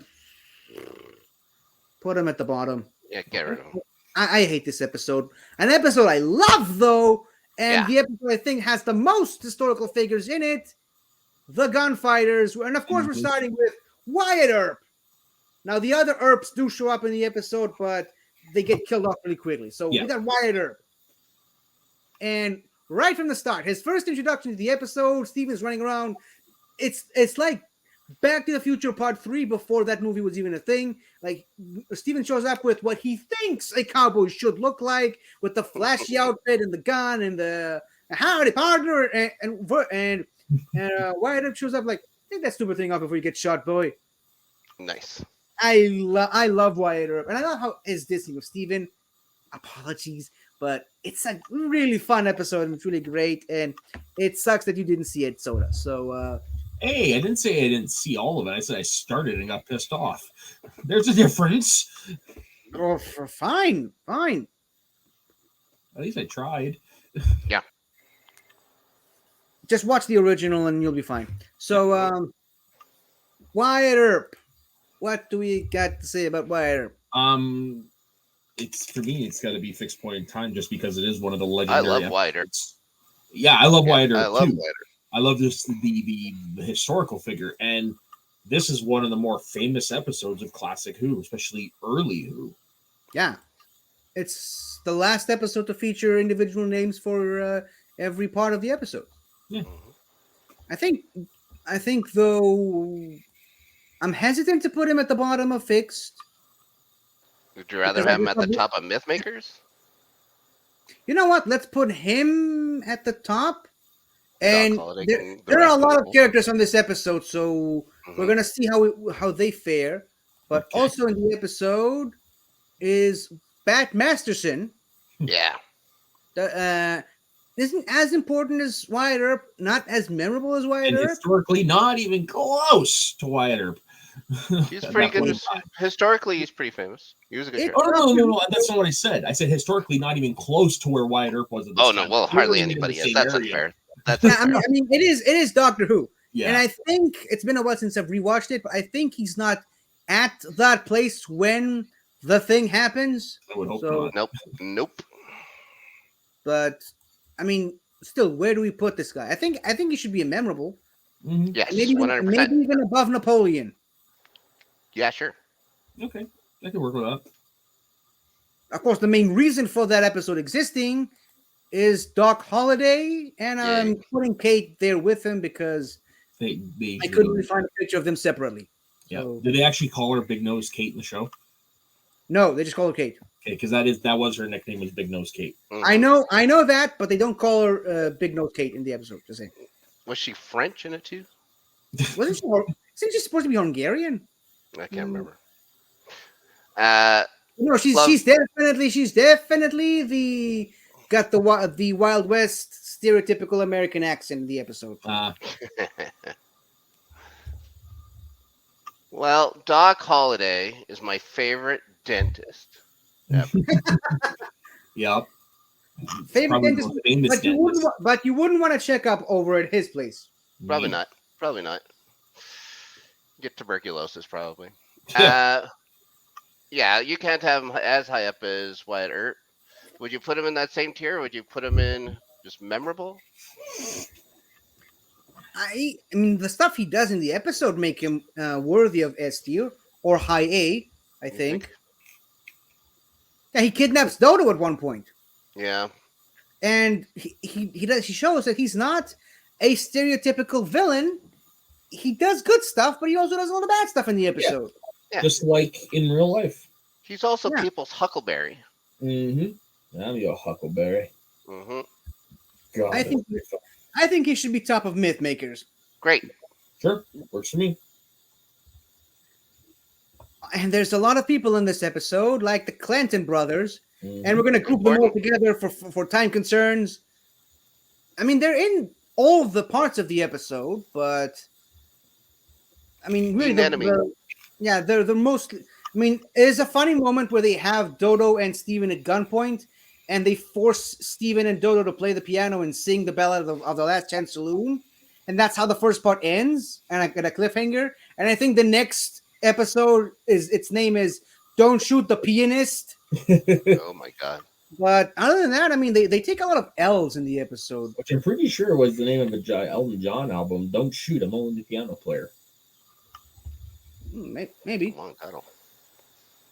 put him at the bottom. Yeah, get rid of him. I hate this episode. An episode I love though, and Yeah. the episode I think has the most historical figures in it. The Gunfighters, and of course we're starting with Wyatt Earp. Now the other Earps do show up in the episode, but they get killed off really quickly. So Yeah. we got Wyatt Earp. And right from the start, his first introduction to the episode, Steven's running around. It's like Back to the Future Part 3 before that movie was even a thing. Like Steven shows up with what he thinks a cowboy should look like, with the flashy outfit and the gun and the howdy partner, and Wyatt Earp shows up like, take that stupid thing off before you get shot, boy. Nice. I love Wyatt Earp, and I love how his dissing of Steven. Apologies, but it's a really fun episode and it's really great. And it sucks that you didn't see it, Soda. So, Hey, I didn't say I didn't see all of it. I said I started and got pissed off. There's a difference. fine. At least I tried. Just watch the original and you'll be fine. So, Wyatt Earp. What do we got to say about Wyatt Earp? It's for me. It's got to be Fixed Point in Time, just because it is one of the I legendary. love Wyatt Earp. episodes. Yeah, I love Wyatt Earp I love too. Wyatt Earp. I love this the historical figure, and this is one of the more famous episodes of classic Who, especially early Who. Yeah, it's the last episode to feature individual names for every part of the episode. Yeah. I think though, I'm hesitant to put him at the bottom of Fixed. Would you rather Because I have him at the just- top of Mythmakers? You know what? Let's put him at the top. And Holiday there, can there are a direct lot of people. characters on this episode, so Mhm. we're gonna see how they fare. But Okay. also in the episode is Bat Masterson. Yeah. Isn't as important as Wyatt Earp, not as memorable as Wyatt And Earp. historically, not even close to Wyatt Earp. He's At pretty that good. point in time. Historically, he's pretty famous. He was a good It- sheriff. Oh no, that's not what I said. I said historically, not even close to where Wyatt Earp was at this Oh no, time. well, We hardly weren't even in anybody the is. same That's area. unfair. That's Yeah, unfair. I mean, it is Doctor Who, Yeah, and I think it's been a while since I've rewatched it, but I think he's not at that place when the thing happens. I would hope So- not. Nope. But I mean, still, where do we put this guy? I think he should be a memorable, Mhm. Yes, maybe 100%. maybe even above Napoleon. Yeah, sure. Okay, I can work with that. Of course, the main reason for that episode existing is Doc Holliday, and I'm Yeah. putting Kate there with him because They I couldn't find a picture of them separately. Yeah. So- Did they actually call her Big Nose Kate in the show? No, they just call her Kate. Okay, because that was her nickname, was Big Nose Kate. Mhm. I know that, but they don't call her Big Nose Kate in the episode. Just saying. Was she French in it too? Wasn't she? Isn't she supposed to be Hungarian? I can't Mm. remember. No, she's Love- she's definitely the got the Wild West stereotypical American accent in the episode. Well, Doc Holliday is my favorite dentist. Ever. Yeah. Favorite Probably the dentist, most famous but dentist. you wouldn't want to check up over at his place. Probably not. Probably not. Get tuberculosis, probably. Yeah, you can't have him as high up as Wyatt Earp. Would you put him in that same tier? Or would you put him in just memorable? I mean, the stuff he does in the episode make him worthy of S tier or high A. I think. Yeah, he kidnaps Dodo at one point. Yeah. And he shows that he's not a stereotypical villain. He does good stuff, but he also does all the bad stuff in the episode. Yeah. Just like in real life. He's also Yeah, people's Huckleberry. I'm your Huckleberry. Hmm. I God, that's think pretty fun. I think he should be top of myth makers. Great. Sure, works for me. And there's a lot of people in this episode, like the Clanton brothers, and hmm we're going to group them all Important. together for time concerns. I mean, they're in all the parts of the episode, but I mean, really, Unenemy. yeah, they're mostly. I mean, there's a funny moment where they have Dodo and Steven at gunpoint, and they force Steven and Dodo to play the piano and sing the ballad of the Last Chance Saloon, and that's how the first part ends, and I get a cliffhanger. And I think the next episode is its name is "Don't Shoot the Pianist." Oh my God. But other than that, I mean, they take a lot of L's in the episode. Which I'm pretty sure was the name of a Elton John album. Don't shoot, I'm only the piano player. Maybe, Long title.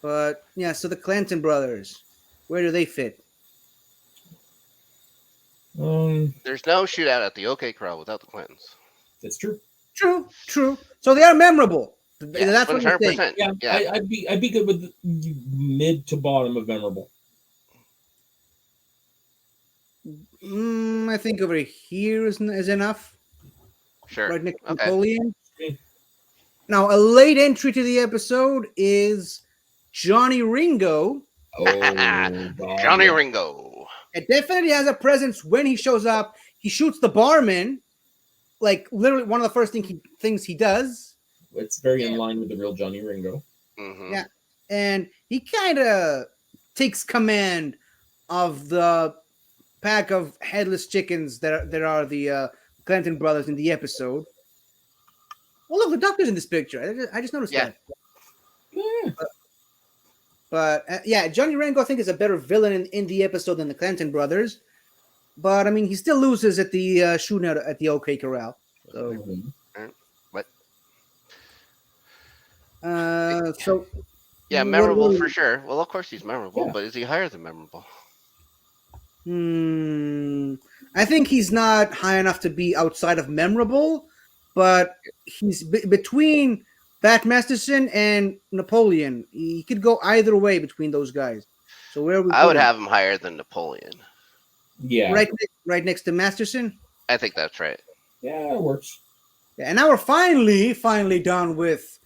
but yeah. So the Clanton brothers, where do they fit? There's no shootout at the OK Corral without the Clintons. That's true. True, true. So they are memorable. Yeah, That's what we think. 100%. Yeah, Yeah. I'd be good with mid to bottom of memorable. I think over here is enough. Sure. Right next to Okay. Napoleon. Okay. Now, a late entry to the episode is Johnny Ringo. Oh, God, Johnny yeah. Ringo. It definitely has a presence when he shows up. He shoots the barman, like literally one of the first things he does. It's very in line with the real Johnny Ringo. Hmm. Yeah. And he kind of takes command of the pack of headless chickens that are the Clanton brothers in the episode. Oh, look, the doctor's in this picture. I just noticed Yeah. that. Yeah. But yeah, Johnny Ringo, I think, is a better villain in the episode than the Clanton brothers. But I mean, he still loses at the shootout at the OK Corral. So, What? so Yeah, what- memorable what- for sure. Well, of course he's memorable, Yeah. but is he higher than memorable? I think he's not high enough to be outside of memorable, but he's between Bat Masterson and Napoleon. He could go either way between those guys. So where we I would put him? have him higher than Napoleon. Yeah. right next to Masterson. I think that's right. Yeah, it works. Yeah, and now we're finally done with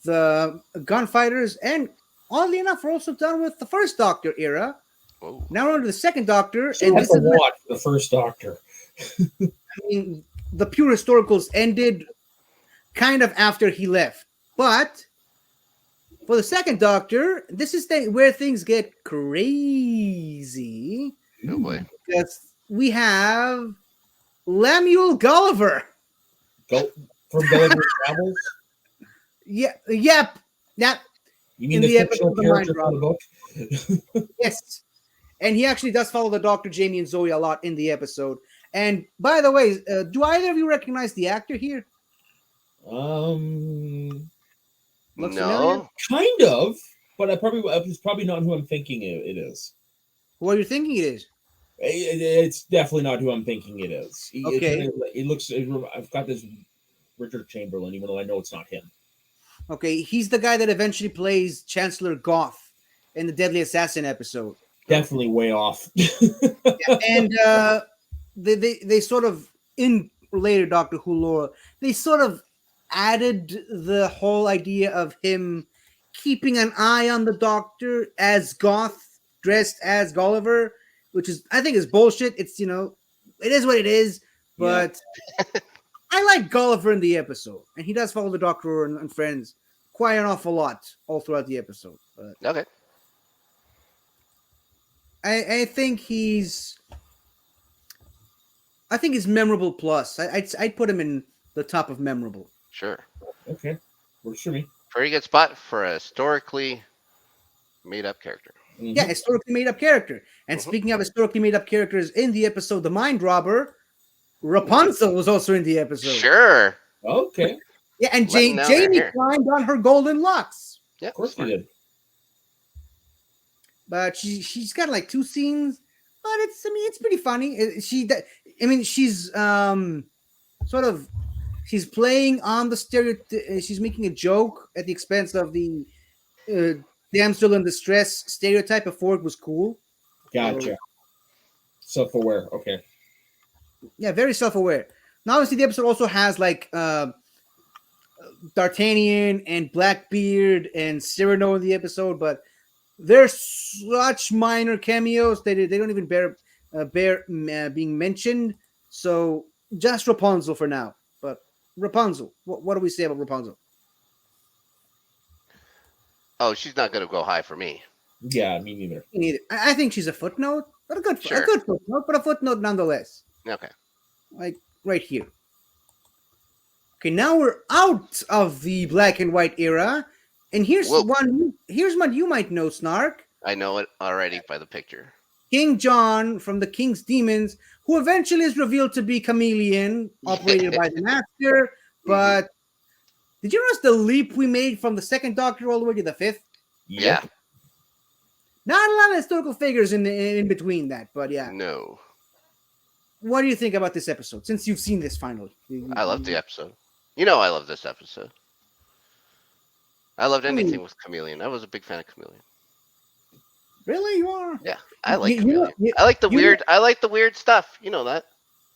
the gunfighters, and oddly enough, we're also done with the first Doctor era. Whoa. Now we're on to the second Doctor, So and that's this a is lot for the first Doctor. I mean, the pure historicals ended kind of after he left, but for the second Doctor, this is where things get crazy Oh boy. because we have Lemuel Gulliver. Go from Gulliver's Travels. Yep. You mean In the the fictional episode of the character Mind from the book? Yes. And he actually does follow the Dr. Jamie and Zoe a lot in the episode. And by the way, do either of you recognize the actor here? Looks familiar? No. Kind of, but it's probably not who I'm thinking it is. Who are you thinking it is? It's definitely not who I'm thinking it is. Okay. It looks. I've got this Richard Chamberlain, even though I know it's not him. Okay, he's the guy that eventually plays Chancellor Goth in the Deadly Assassin episode. Definitely way off. And they sort of, in later Doctor Who lore, they sort of added the whole idea of him keeping an eye on the Doctor as Goth, dressed as Gulliver, which is, I think, is bullshit. It's, it is what it is, but I like Gulliver in the episode, and he does follow the Doctor and friends quite an awful lot all throughout the episode. But Okay. I think he's memorable plus. I'd put him in the top of memorable. Sure. Okay, works for me. Pretty good spot for a historically made up character. Mhm. Yeah, historically made up character. And speaking of historically made up characters, in the episode The Mind Robber, Rapunzel was also in the episode. Sure. Okay, Yeah, and Letting down their Jamie hair. climbed on her golden locks. Yeah. of course we did. But she's got like two scenes, but it's pretty funny. She's sort of she's playing on the she's making a joke at the expense of the damsel in distress stereotype before it was cool. So Gotcha. Self-aware. Okay. yeah, very self-aware. Now, obviously, the episode also has like D'Artagnan and Blackbeard and Cyrano in the episode, but they're such minor cameos they don't even bear being mentioned. So just Rapunzel for now. But Rapunzel, what do we say about Rapunzel? Oh, she's not gonna go high for me. Yeah, me neither. Neither. I think she's a footnote, but a Sure. good footnote, but a footnote nonetheless. Okay. Like right here. Okay, now we're out of the black and white era, and Whoa. Here's one you might know, Snark. I know it already by the picture. King John from the King's Demons, who eventually is revealed to be Chameleon, operated by the Master. Mhm. But did you notice the leap we made from the second Doctor all the way to the fifth? Yeah. Yep. Not a lot of historical figures in between that, but yeah. No. What do you think about this episode? Since you've seen this finally, I love the episode. You know I love this episode. I loved I mean, anything with Chameleon. I was a big fan of Chameleon. really, you are. Yeah, I like You know, Chameleon. I like the you know- weird. I like the weird stuff. You know that.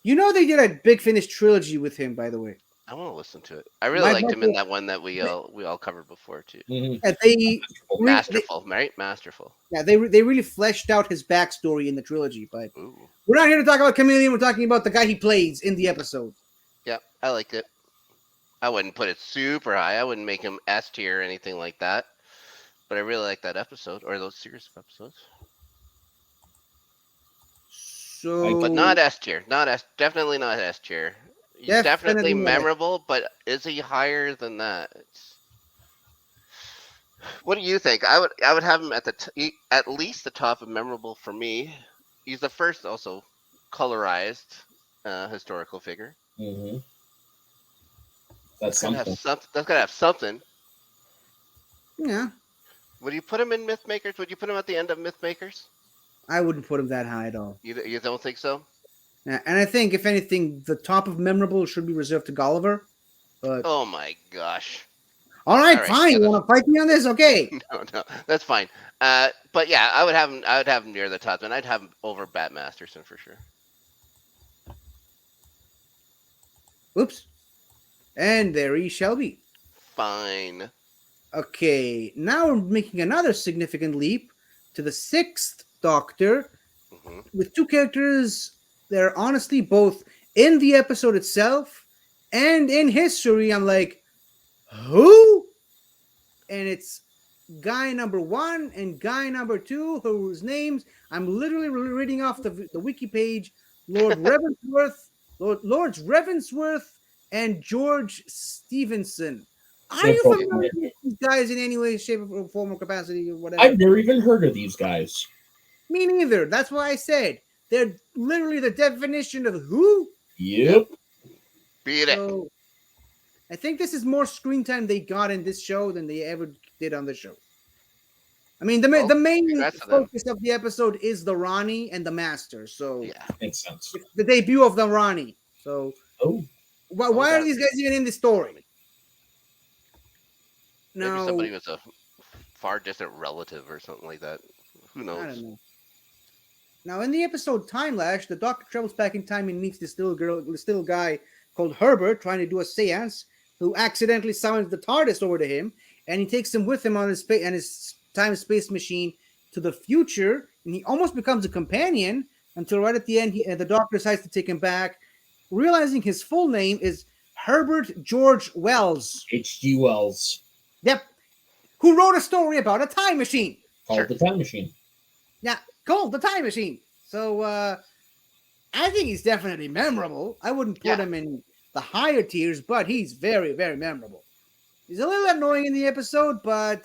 You know they did a Big Finish trilogy with him, by the way. I want to listen to it. I really liked him in Michael- that one that we all covered before too. Mhm. Yeah, they Masterful, right? Masterful. they really fleshed out his backstory in the trilogy. But Ooh. we're not here to talk about Chameleon. We're talking about the guy he plays in the episode. Yeah, I liked it. I wouldn't put it super high. I wouldn't make him S tier or anything like that. But I really like that episode or those series of episodes. So, But not S tier. Not S. Definitely not S tier. He's Definitely definitely not. memorable, but is he higher than that? What do you think? I would have him at least the top of memorable for me. He's the first also colorized historical figure. Mm-hmm. That's Gotta have something. something. That's gotta have something. yeah, Would you put him in Mythmakers? Would you put him at the end of Mythmakers? I wouldn't put him that high at all. You don't think so? And I think, if anything, the top of memorable should be reserved to Gulliver. But Oh my gosh. all right, all right, fine. yeah, You want to fight me on this? Okay. No, that's fine. But yeah, I would have him. I would have him near the top, and I'd have him over Bat Masterson for sure. Oops. And there he shall be. Fine. Okay, now we're making another significant leap to the sixth Doctor Hmm. with two characters that are honestly both in the episode itself and in history. I'm like, who? And it's guy number one and guy number two, whose names I'm literally reading off the wiki page: Lord Lords Ravensworth and George Stevenson. Are you familiar with these guys in any way, shape, or form, or capacity, or whatever? I've never even heard of these guys. Me neither. That's why I said they're literally the definition of who. Yep. Beat it. So I think this is more screen time they got in this show than they ever did on the show. I mean, the main congrats to them. focus of the episode is the Ronnie and the Master. So Yeah. Makes sense. it's the debut of the Ronnie. So Oh, why are these guys even in the story? Maybe No, somebody was a far distant relative or something like that. Who I knows? don't know. Now, in the episode Time Lash, the Doctor travels back in time and meets this little guy called Herbert trying to do a seance, who accidentally summons the TARDIS over to him, and he takes him with him on his time space machine to the future, and he almost becomes a companion until right at the end, the Doctor decides to take him back, realizing his full name is Herbert George Wells. H.G. Wells Yep, who wrote a story about a time machine. called Sure. the Time Machine. Yeah, called the Time Machine. So I think he's definitely memorable. I wouldn't put Yeah. him in the higher tiers, but he's very, very memorable. He's a little annoying in the episode, but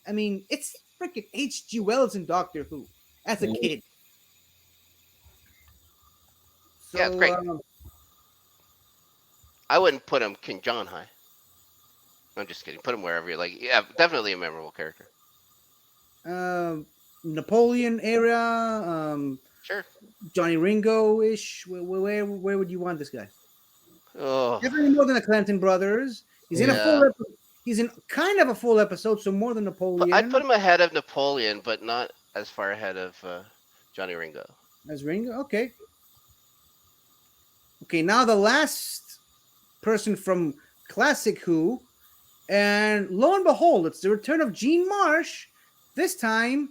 I mean, it's freaking H.G. Wells in Doctor Who as a Mhm. kid. So, Yeah, it's great. I wouldn't put him King John high. I'm just kidding. Put him wherever you like. Yeah, definitely a memorable character. Napoleon era, Sure. Johnny Ringo-ish. Where would you want this guy? Oh, Definitely more than the Clanton brothers. He's in a Yeah. full He's in kind of a full episode, so more than I'd put Napoleon him ahead of Napoleon, but not as far ahead of Johnny Ringo. as Ringo. Okay. Okay, now the last person from Classic Who, and lo and behold, it's the return of Jean Marsh, this time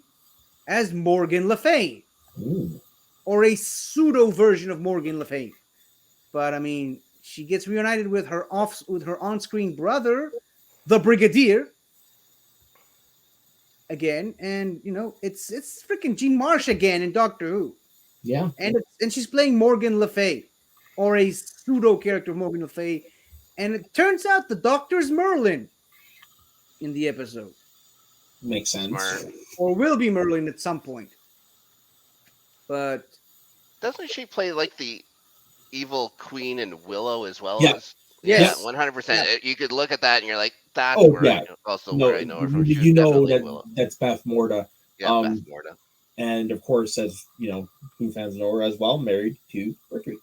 as Morgan Le Fay, Ooh. or a pseudo version of Morgan Le Fay. But I mean, she gets reunited with her on-screen brother, the Brigadier, again, and it's freaking Jean Marsh again in Doctor Who, Yeah. and she's playing Morgan Le Fay, or a pseudo character of Morgan Le Fay, and it turns out the Doctor's Merlin in the episode, Makes sense. Smart. or will be Merlin at some point. But Doesn't she play like the evil queen in Willow as well? Yeah. Yeah, Yes. 100%. You could look at that and you're like, that's Oh, where yeah. also No, where I know her from. She was you know definitely that Willow. that's Beth Morda. Yeah, Beth Morda. And of course, as Who fans know her as well, married to Mercury.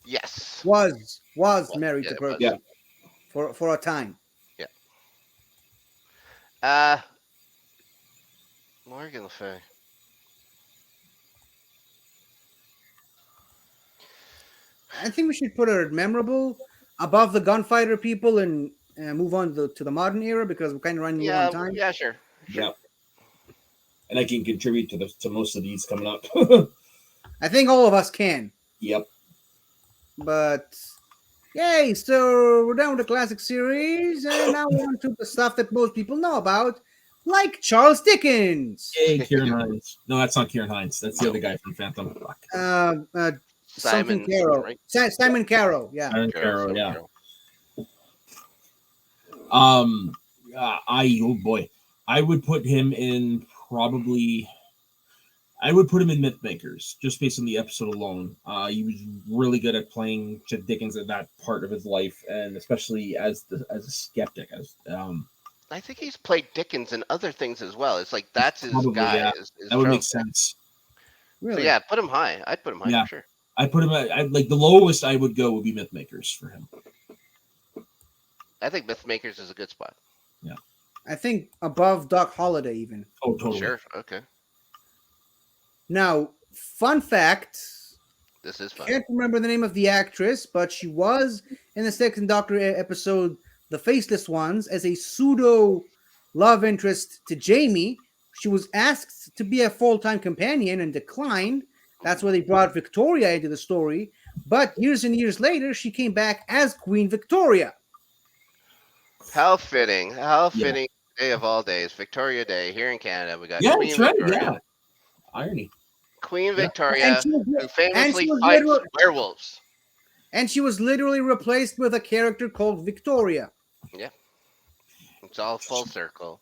Yes. was married to it was. Pertwee for a time. Uh, Morgan Le Fay. I think we should put her memorable above the gunfighter people and move on to the modern era because we're kind of running low on time. Yeah, sure. Yeah. And I can contribute to most of these coming up. I think all of us can. Yep. But yay! So we're done with the classic series, and now we're on to the stuff that most people know about, like Charles Dickens. Yay, Kieran Hines. No, that's not Kieran Hines. That's the other guy from Phantom. Fuck. Something Caro. right? Simon Caro. Yeah. Aaron Carol, Carroll, yeah. Carol. Oh boy, I would put him in probably. I would put him in Mythmakers just based on the episode alone. He was really good at playing Chet Dickens at that part of his life, and especially as a skeptic. I think he's played Dickens and other things as well. It's like that's his Probably, guy. yeah. His That would trope. make sense. So Really? yeah, put him high. I'd put him high Yeah. for sure. I put him at like the lowest I would go would be Mythmakers for him. I think Mythmakers is a good spot. I think above Doc Holliday even. Oh, totally. Sure. Okay. Now, fun fact. This is fun. Can't remember the name of the actress, but she was in the second Doctor episode, The Faceless Ones, as a pseudo love interest to Jamie. She was asked to be a full-time companion and declined. That's why they brought Victoria into the story. But years and years later, she came back as Queen Victoria. How fitting. How fitting. Day of all days, Victoria Day here in Canada. We got Yeah, Queen that's right. Victoria. Yeah. Irony. Queen Yeah. Victoria, And she was- who famously was fights literal- werewolves. And she was literally replaced with a character called Victoria. It's all full circle.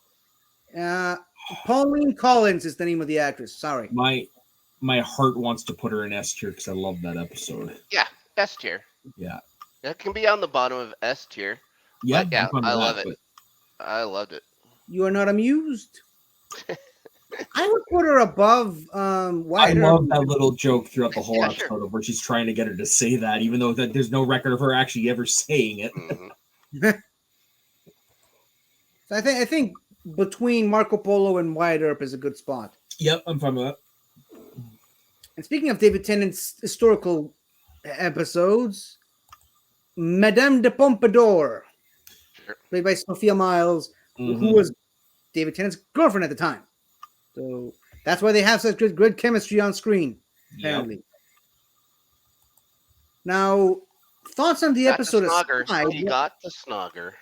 Pauline Collins is the name of the actress. Sorry. My heart wants to put her in S tier because I love that episode. Yeah, S tier. Yeah. That can be on the bottom of S tier. Yeah. But yeah, I'm fine with I love that, it. I loved it. You are not amused? I would put her above I Wyatt love Earp. that little joke throughout the whole Yeah, episode sure. of where she's trying to get her to say that, even though that there's no record of her actually ever saying it. Mhm. So I think between Marco Polo and Wyatt Earp is a good spot. Yep, I'm fine with that. And speaking of David Tennant's historical episodes, Madame de Pompadour, Sure. played by Sophia Myles, who Mhm. was David Tennant's girlfriend at the time. So that's why they have such good chemistry on screen, Yep. apparently. Now, thoughts on the Got episode the snogger. aside. He got the snogger.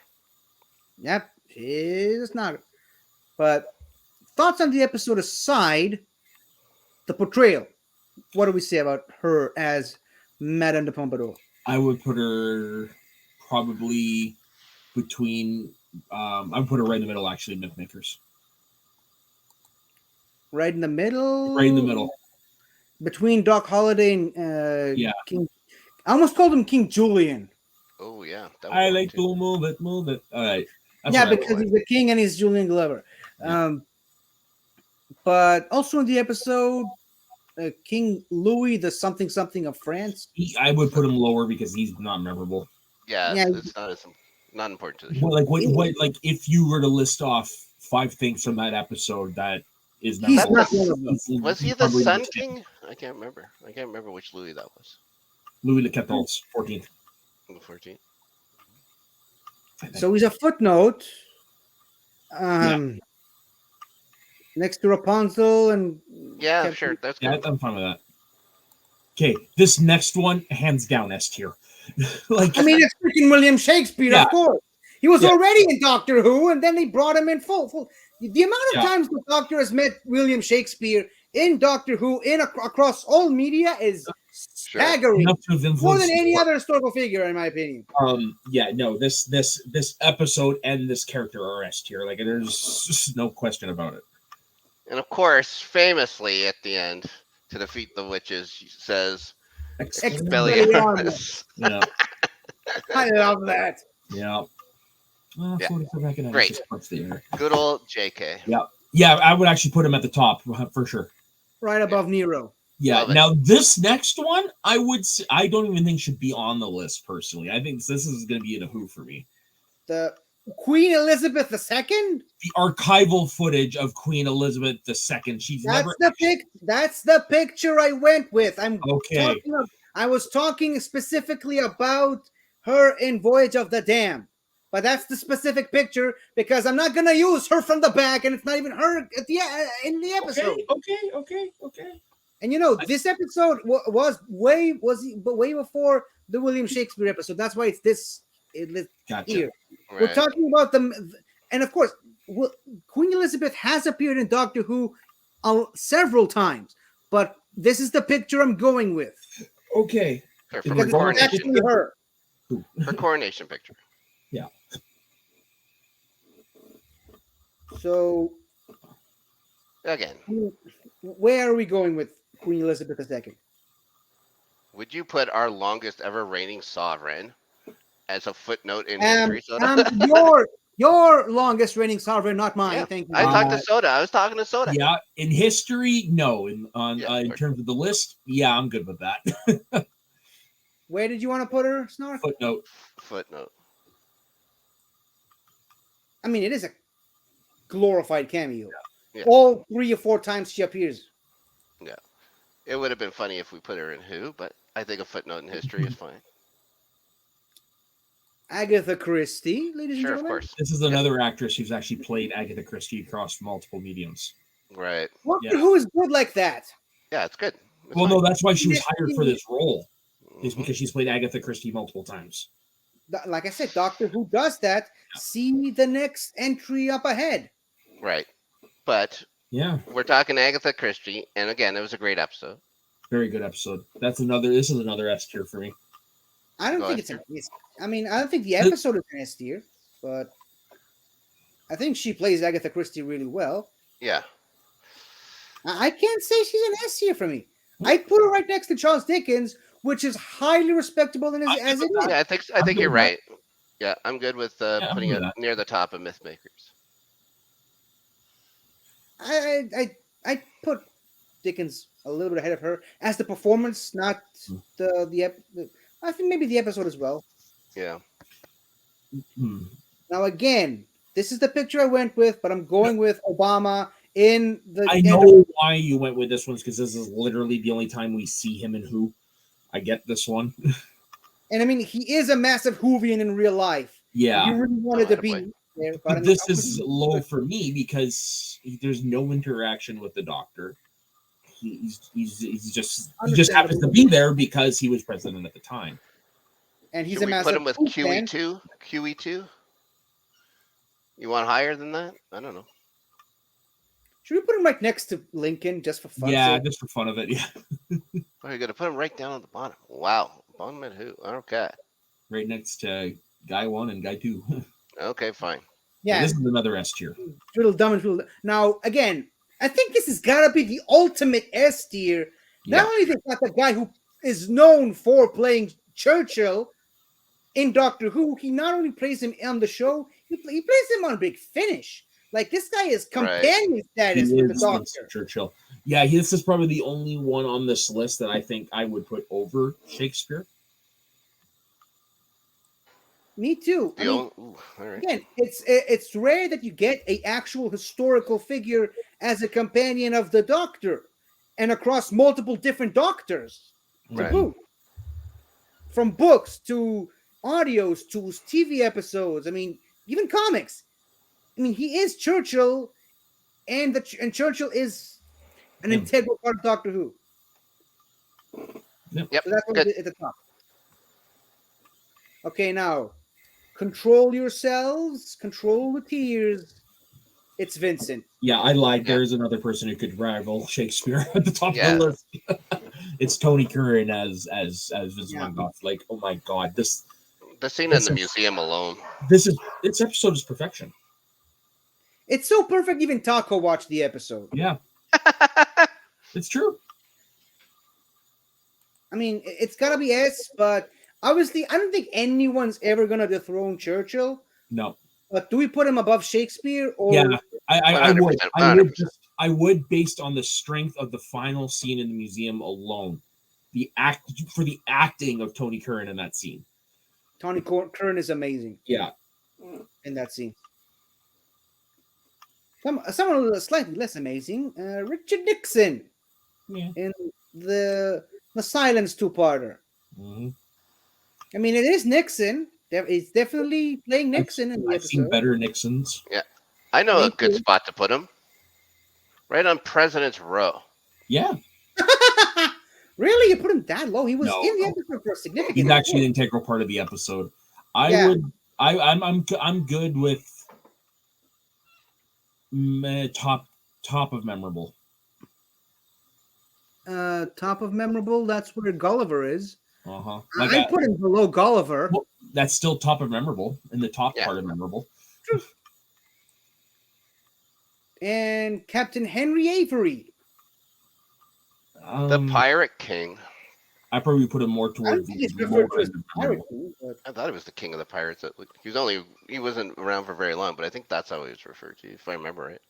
Yep, she's not. But thoughts on the episode aside, the portrayal. What do we say about her as Madame de Pompadour? I would put her probably between. I would put her right in the middle, actually, Mythmakers. Right in the middle? Right in the middle. Between Doc Holliday and Yeah. King. I almost called him King Julian. Oh yeah. that I would work like too. to move it, move it. All right. That's Yeah, what I because would he's the king and he's Julian Glover. Yeah. But also in the episode, King Louis, the something of France. I would put him lower because he's not memorable. Yeah, Yeah. it's not as Not important to the show. Well, like if you were to list off 5 things from that episode that is He's That memorable, not the one of them. Was he he's the probably Sun number 10. King? I can't remember. I can't remember which Louis that was. Louis Le 14th. The 14th. So he's a footnote. Next to Rapunzel and Yeah, Captain- sure. That's Yeah, good. I'm fine with that. Okay, this next one, hands down, S tier. Like, I mean, it's freaking William Shakespeare, Yeah. of course. He was Yeah. already in Doctor Who, and then they brought him in full. The amount of Yeah. times the Doctor has met William Shakespeare in Doctor Who across all media is staggering. enough to have More influenced than any other historical figure, in my opinion. yeah, no, this episode and this character are S tier. Like, there's just no question about it. And of course, famously at the end, to defeat the witches, he says, Expelliarmus. Yeah, I love that. yeah. Yeah. 44 back in Great. just punch the air. Good old JK. Yeah, I would actually put him at the top for sure. Right above Nero. Yeah. Love it. Now this next one, I don't even think should be on the list personally. I think this is going to be in a Who for me. The Queen Elizabeth II? The archival footage of Queen Elizabeth II. She's never. That's the picture I went with. Okay. I was talking specifically about her in Voyage of the Dam. But that's the specific picture because I'm not gonna use her from the back, and it's not even her at the in the episode. Okay. And this episode was way before the William Shakespeare episode. That's why it's this Gotcha. here. Right. We're talking about them, and of course, Queen Elizabeth has appeared in Doctor Who several times, but this is the picture I'm going with. Okay. For Because it's coronation. actually her. For coronation picture. Yeah. So, Again, where are we going with Queen Elizabeth II? would you put our longest ever reigning sovereign as a footnote in history? Soda? Your longest reigning sovereign, not mine. Yeah. Thank you. I talked to Soda. I was talking to Soda. Yeah, in history, no. In Yeah, terms of the list, yeah, I'm good with that. Where did you want to put her, Snark? Footnote. Footnote. I mean, it is a glorified cameo. Yeah. All 3 or 4 times she appears. It would have been funny if we put her in Who, but I think a footnote in history is fine. Agatha Christie, ladies and Sure, of gentlemen. course. This is another actress who's actually played Agatha Christie across multiple mediums. Right. Doctor Yeah. Who is good like that. Yeah, it's good. It's Well, fine. no, that's why she was hired for this role. Is Mhm. because she's played Agatha Christie multiple times. Like I said, Doctor Who does that. See the next entry up ahead. Right. But Yeah, we're talking Agatha Christie, and again, it was a great episode. very good episode. This is another S tier for me. I don't Go think ahead. I don't think the episode is an S tier, but I think she plays Agatha Christie really well. Yeah. I can't say she's an S tier for me. I'd put her right next to Charles Dickens, which is highly respectable as it is. Yeah, I think good you're with right. Yeah, I'm good with I'm putting good it with that. near the top of Mythmakers. I put Dickens a little bit ahead of her as the performance, not the I think maybe the episode as well. Yeah. Hmm. Now again, this is the picture I went with, but I'm going with Obama in the. I know why you went with this one because this is literally the only time we see him in Who. I get this one. And I mean, he is a massive Whovian in real life. Yeah. You really wanted to be Attaboy. there, but But I mean, this is low for me because there's no interaction with the Doctor. He just happens to be there because he was president at the time. and he's Should a we massive put him with Who fan. QE2? QE2? You want higher than that? I don't know. Should we put him right next to Lincoln just for fun? Yeah, sake? just for fun of it. Yeah, Oh, you're gonna put him right down at the bottom. Wow. Bottom at who? Okay. right next to Guy 1 and Guy 2. Okay, fine. Yeah. This is another S tier. Little dumb and little. Now again, I think this has got to be the ultimate S tier. Not Yeah. only is that the guy who is known for playing Churchill in Doctor Who, he not only plays him on the show, he plays him on Big Finish. Like this guy is companion He status with the is Doctor. Churchill. Yeah, this is probably the only one on this list that I think I would put over Shakespeare. Me too. I The mean, old, ooh, all right. again, it's rare that you get a actual historical figure as a companion of the Doctor, and across multiple different Doctors to Right. Mhm. boot, from books to audios to TV episodes. I mean, even comics. I mean, he is Churchill, and Churchill is an Him. integral part of Doctor Who. Yep. Yep. So that's what Good. at the top. Okay, now control yourselves, control the tears. It's Vincent. Yeah, I lied. Yeah. There's another person who could rival Shakespeare at the top of the Yeah. list. It's Tony Curran as Vince Yeah. Van Gogh. Like, oh my god, The scene in this the is museum alone. this episode is perfection. It's so perfect. Even Taco watched the episode. Yeah, it's true. I mean, it's gotta be S, but obviously, I don't think anyone's ever gonna dethrone Churchill. No, But do we put him above Shakespeare yeah, or I would, 100%. 100%. I would based on the strength of the final scene in the museum alone, the acting of Tony Curran in that scene. Tony Curran is amazing Yeah, in that scene? Someone slightly less amazing, Richard Nixon yeah. in the Silence two-parter. Mhm. I mean, it is Nixon. It's definitely playing I've, Nixon in the I've seen episode. better Nixons. Yeah. I know a Me good too. spot to put him. Right on President's Row. Yeah, Really, you put him that low? He was No, in the no. episode for a significant. He's actually an bit. integral part of the episode. I Yeah. would, I'm good with top of memorable. Top of memorable. That's where Gulliver is. Uh huh. I put him below Gulliver. Well, that's still top of memorable in the top Yeah. part of memorable. And Captain Henry Avery. The Pirate King. I probably put him more I towards don't think he's the referred lower to as end of pirate, memorable. king, but I thought he was the king of the pirates. He wasn't around for very long, but I think that's how he was referred to, if I remember right.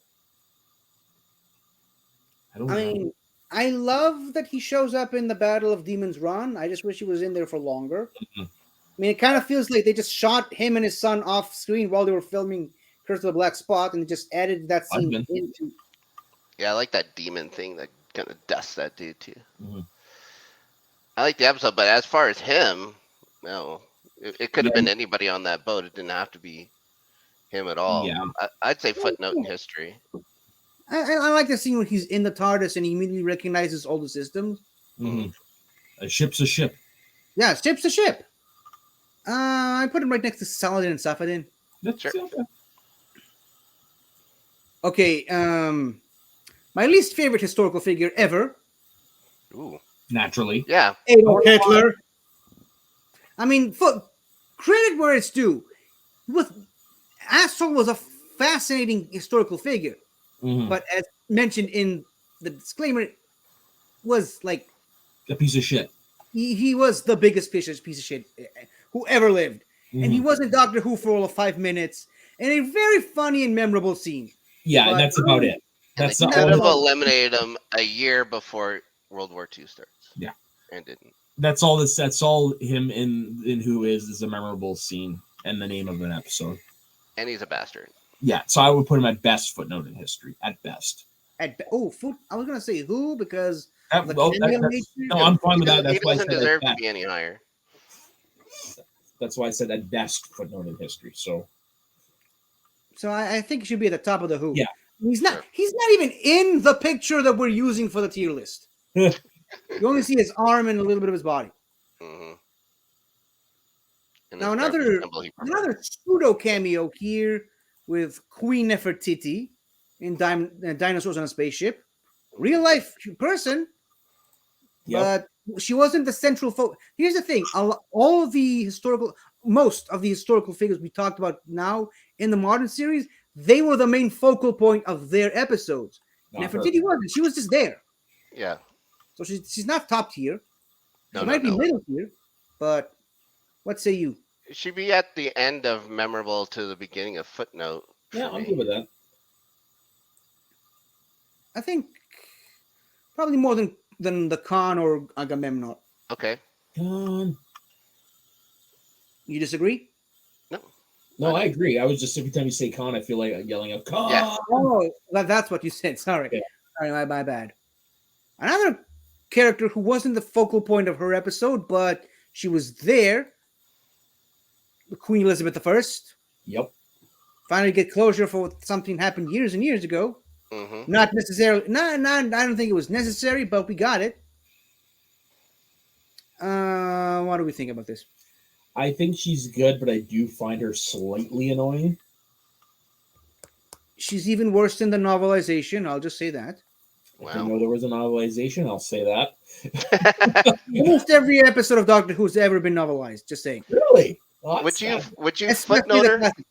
I don't I know. mean, I love that he shows up in the Battle of Demon's Run. I just wish he was in there for longer. Mhm. I mean, it kind of feels like they just shot him and his son off screen while they were filming Curse of the Black Spot and just added that scene been. into. Yeah, I like that demon thing that kind of dusts that dude too. Mhm. I like the episode, but as far as him, no, it could have Yeah. been anybody on that boat. It didn't have to be him at all. Yeah. I'd say footnote in history. I like the scene when he's in the TARDIS and he immediately recognizes all the systems. Mhm. A ship's a ship. Yeah, ship's a ship. I put him right next to Saladin and Safadin. That's Sure. okay. Okay, my least favorite historical figure ever, Ooh, Naturally. yeah, Adolf Hitler. I mean, for credit where it's due, Asshole was a fascinating historical figure, Mhm. but as mentioned in the disclaimer, was like A piece of shit. he was the biggest piece of shit who ever lived, and he Mhm. was in Doctor Who for all of 5 minutes, and a very funny and memorable scene. Yeah, but- and that's about it. and That's they the could only, have eliminated him a year before World War II starts. Yeah. and didn't. that's all this. That's all him in Who is a memorable scene and the name of an episode. And he's a bastard. Yeah, so I would put him at best footnote in history. At best. I was gonna say who because That- the oh, that- cameo that's- nature. no, I'm fine with that. He That's why I doesn't said deserve at to best. be any higher. That's why I said at best footnote in history. So So I think he should be at the top of the Who. Yeah. He's not. Sure. He's not even in the picture that we're using for the tier list. You only see his arm and a little bit of his body. Mm-hmm. Now another pseudo cameo here with Queen Nefertiti in Dinosaurs on a Spaceship. Real life person, Yep. but she wasn't the central focus. Here's the thing: most of the historical figures we talked about now in the modern series, they were the main focal point of their episodes. Not her. Nefertiti wasn't; she was just there. Yeah. So she's not top tier. No, She no, might be no. middle tier, but what say you? She'd be at the end of memorable to the beginning of footnote. for Yeah, I'm me. good with that. I think probably more than the Khan or Agamemnon. Okay. Come on. You disagree? No, I agree. I was just every time you say Khan, I feel like yelling out Yeah. Khan. Oh, that's what you said. Sorry. Yeah. Sorry, my bad. Another character who wasn't the focal point of her episode, but she was there, Queen Elizabeth I. Yep. Finally get closure for something happened years and years ago. Mm-hmm. Not necessarily, not, I don't think it was necessary, but we got it. What do we think about this? I think she's good, but I do find her slightly annoying. She's even worse than the novelization. I'll just say that. I didn't Wow. know there was a novelization. I'll say that. Almost every episode of Doctor Who's ever been novelized. Just saying. Really? Well, would you sad. Especially footnote the her? classic.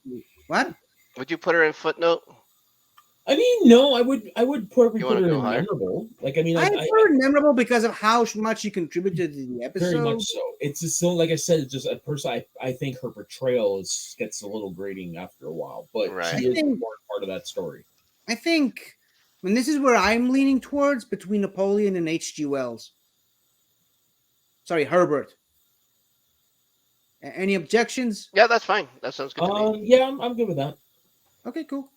What? Would you put her in footnote? I mean, no, I would probably You put wanna her go in higher? memorable. Like, I mean, I I heard memorable because of how much she contributed to the very episode. much so. It's just so, like I said, it's just a person. I think her portrayal gets a little grating after a while, but Right. she is an important part of that story. I think, and this is where I'm leaning towards between Napoleon and H.G. Wells. Sorry, Herbert. Any objections? Yeah, that's fine. That sounds good to me. Yeah, I'm good with that. Okay, cool.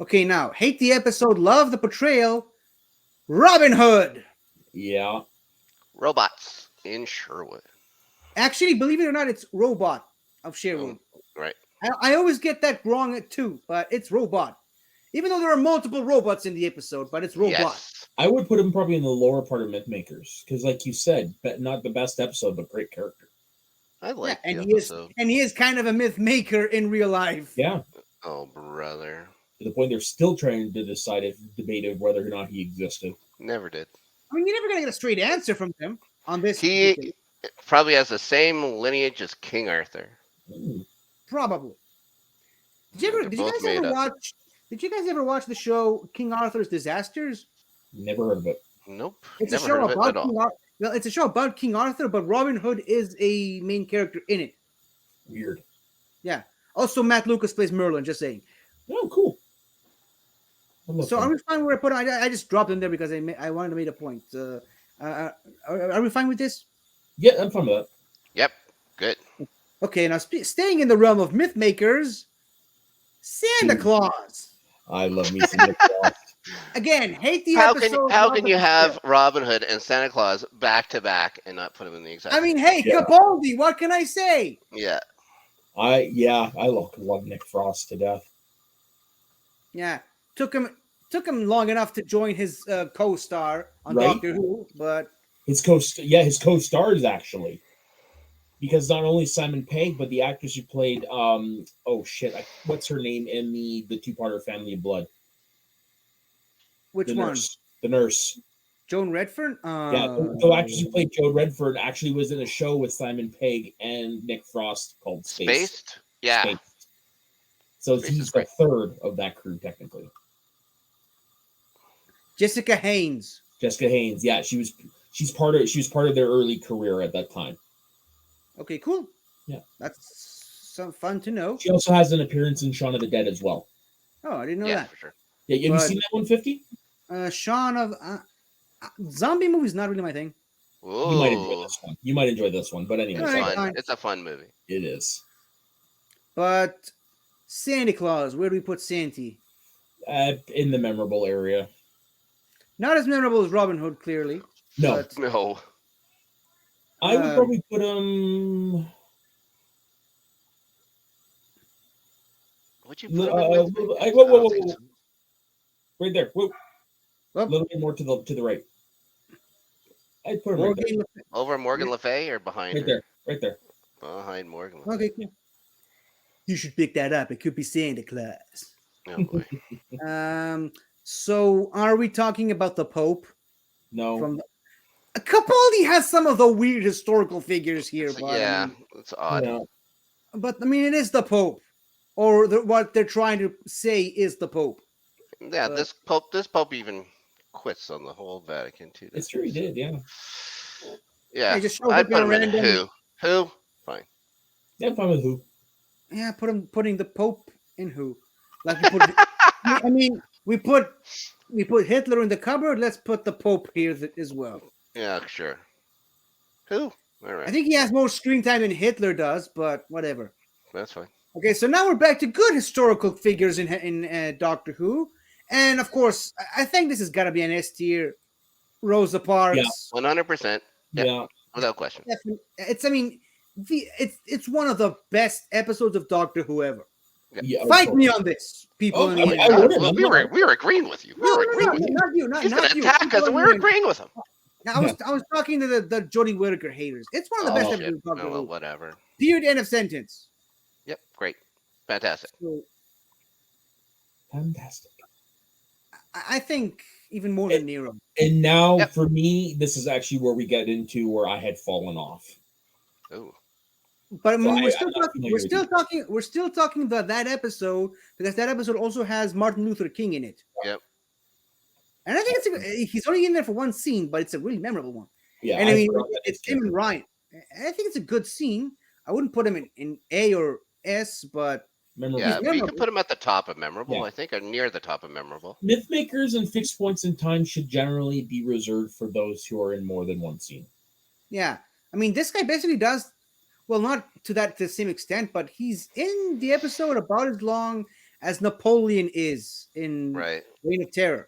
Okay, now hate the episode, love the portrayal. Robin Hood. Yeah, Robots in Sherwood. Actually, believe it or not, it's Robot of Sherwood. Right. I always get that wrong too, but it's Robot. Even though there are multiple robots in the episode, but it's Robot. Yes. I would put him probably in the lower part of Mythmakers because, like you said, not the best episode, but great character. I like and the he episode. is kind of a myth maker in real life. Yeah, Oh, brother. to the point they're still trying to debate whether or not he existed. Never did. I mean, you're never gonna get a straight answer from him on this. He probably has the same lineage as King Arthur. Ooh, Probably. Did They're you both guys made ever up. watch? Did you guys ever watch the show King Arthur's Disasters? never heard of it. Nope. It's Never a show heard of it about at all. King Arthur. Well, it's a show about King Arthur, but Robin Hood is a main character in it. Weird. Yeah. Also, Matt Lucas plays Merlin. Just saying. Oh, cool. I love So him. are we fine where I put? I just dropped in there because I wanted to make a point. Are we fine with this? Yeah, I'm fine with that. Yep. Good. Okay. Now staying in the realm of myth makers, Santa Dude. Claus. I love me some Nick Frost. Again, hate the How episode. how love can the you have portrayal. Robin Hood and Santa Claus back to back and not put them in the exact? I mean, hey, Yeah. Capaldi. What can I say? Yeah. I love Nick Frost to death. Yeah, took him long enough to join his co-star on Right? Doctor Who, but His co-stars actually, because not only Simon Pegg, but the actress who played what's her name in the two-parter Family of Blood? which The one? nurse. The nurse. Joan Redfern? Yeah, the actress who played Joe Redford actually was in a show with Simon Pegg and Nick Frost called Space. Spaced. Yeah. Space. So Space he's is the great. third of that crew technically. Jessica Haynes. Jessica Haynes, yeah, she was part of their early career at that time. Okay, cool. Yeah. That's some fun to know. She also has an appearance in Shaun of the Dead as well. Oh, I didn't know Yeah, that. for sure. Yeah, have you But- seen that 150? Shaun of zombie movie's not really my thing. You might enjoy Ooh. this one. You might enjoy this one, but anyways, It's Alright, fun. fine. It's a fun movie. it is. But Santa Claus, where do we put Santy? In the memorable area. Not as memorable as Robin Hood, clearly. No, But No. I would probably put him. Would you Whoa, put him in with me? whoa, I whoa, don't whoa, think whoa. so. Right there. Whoa. A Up. little bit more to the right. I'd put him right there. Morgan. Over Morgan Le Fay or behind Right her? there. Right there. Behind Morgan Le Fay. Okay, cool. You should pick that up. It could be Santa Claus. Oh boy. So are we talking about the Pope? No. From the... Capaldi has some of the weird historical figures here, So, but yeah, it's odd. No. it is the Pope, or what they're trying to say is the Pope. Yeah, this Pope even quits on the whole Vatican too. It's true he did, yeah. Yeah, He just shows I'd up in put a him in random- Who? Fine. Yeah, I'm fine with who. Yeah, putting the Pope in who? Like we put, I mean, we put Hitler in the cupboard. Let's put the Pope here as well. Yeah, sure. Who? All right, I think he has more screen time than Hitler does, but whatever. that's fine. Okay, so now we're back to good historical figures in Doctor Who, and of course, I think this has got to be an S tier. Rosa Yeah, Parks. 100%. Yep, yeah, without question. It's I mean, it's one of the best episodes of Doctor Who ever. Yep. yeah. Oh, Fight me totally. on this, people Oh, in Oh the my I internet. God, wouldn't. I'm we not. were agreeing with you. We No, were no, agreeing no, with you. not you, He's gonna not you. attack us, People and in we the were internet. agreeing with him. Now, Yeah. I was talking to the Jodie Whittaker haters. It's one of the Oh best Oh, shit. episodes of Doctor Oh well, Who. whatever. Period. End of sentence. Yep, great, fantastic. So fantastic. I think even more And, than Nero. and now Yep. for me, this is actually where we get into where I had fallen off. Ooh. But I So mean, I'm not familiar with you. we're still talking about that episode because that episode also has Martin Luther King in it. Yep. And I think he's only in there for one scene, but it's a really memorable one. Yeah, And I I mean, forgot that it's his him and character. Ryan. I think it's a good scene. I wouldn't put him in A or S, but Memorable. he's Yeah, we could memorable. put him at the top of memorable. Yeah. I think, or near the top of memorable. Myth makers and fixed points in time should generally be reserved for those who are in more than one scene. Yeah. I mean, this guy basically does, well, not to the same extent, but he's in the episode about as long as Napoleon is in Right. Reign of Terror.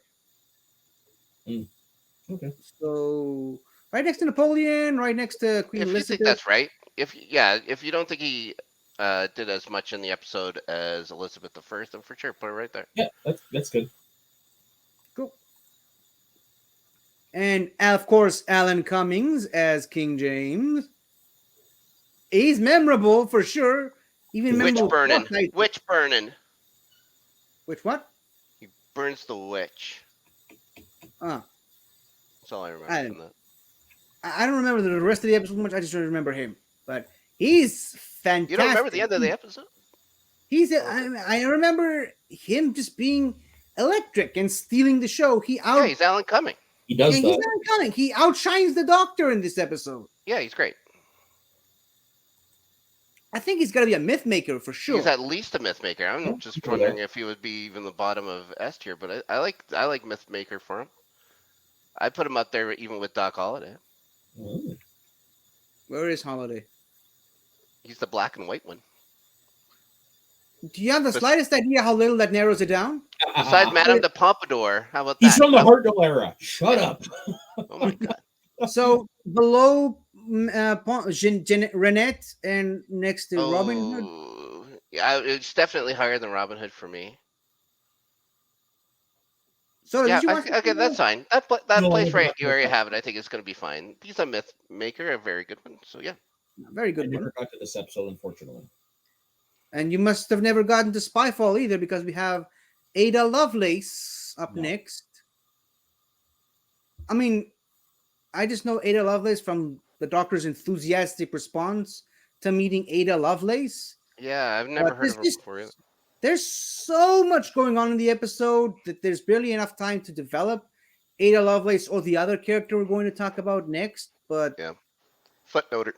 Okay. So, right next to Napoleon, right next to Queen If you think Elizabeth. that's right, if you don't think he did as much in the episode as Elizabeth I, then for sure put it right there. Yeah, that's good. Cool. And of course, Alan Cummings as King James. He's memorable for sure. Even Witch memorable. burning. Witch burning. Which what? He burns the witch. Ah, That's all I remember I from that. I don't remember the rest of the episode much. I just remember him. But he's fantastic. You don't remember the end of the episode? He's. I remember him just being electric and stealing the show. Yeah, he's Alan Cumming. He does he's that. not coming. He outshines the Doctor in this episode. Yeah, he's great. I think he's got to be a myth maker for sure. He's at least a myth maker. I'm Yeah, just go wondering there. if he would be even the bottom of S tier, but I like myth maker for him. I put him up there even with Doc Holliday. Mm. Where is Holiday? He's the black and white one. Do you have the Bes- slightest idea how little that narrows it down? Besides Madame de Pompadour, how about He's that? from the Hartnell era. Shut up. Oh my god. So below Renette and next to Robin Hood. Oh, yeah, it's definitely higher than Robin Hood for me. So Yeah, did you watch the okay, that's show? fine. That No, place but- right where you have it, I think it's going to be fine. He's a myth maker, a very good one. So yeah, Very I good one. never got to this episode, unfortunately. And you must have never gotten to Spyfall either because we have Ada Lovelace up No. next. I mean, I just know Ada Lovelace from the Doctor's enthusiastic response to meeting Ada Lovelace. yeah, I've never heard of him before either. There's so much going on in the episode that there's barely enough time to develop Ada Lovelace or the other character we're going to talk about next. But Yeah. Footnoter.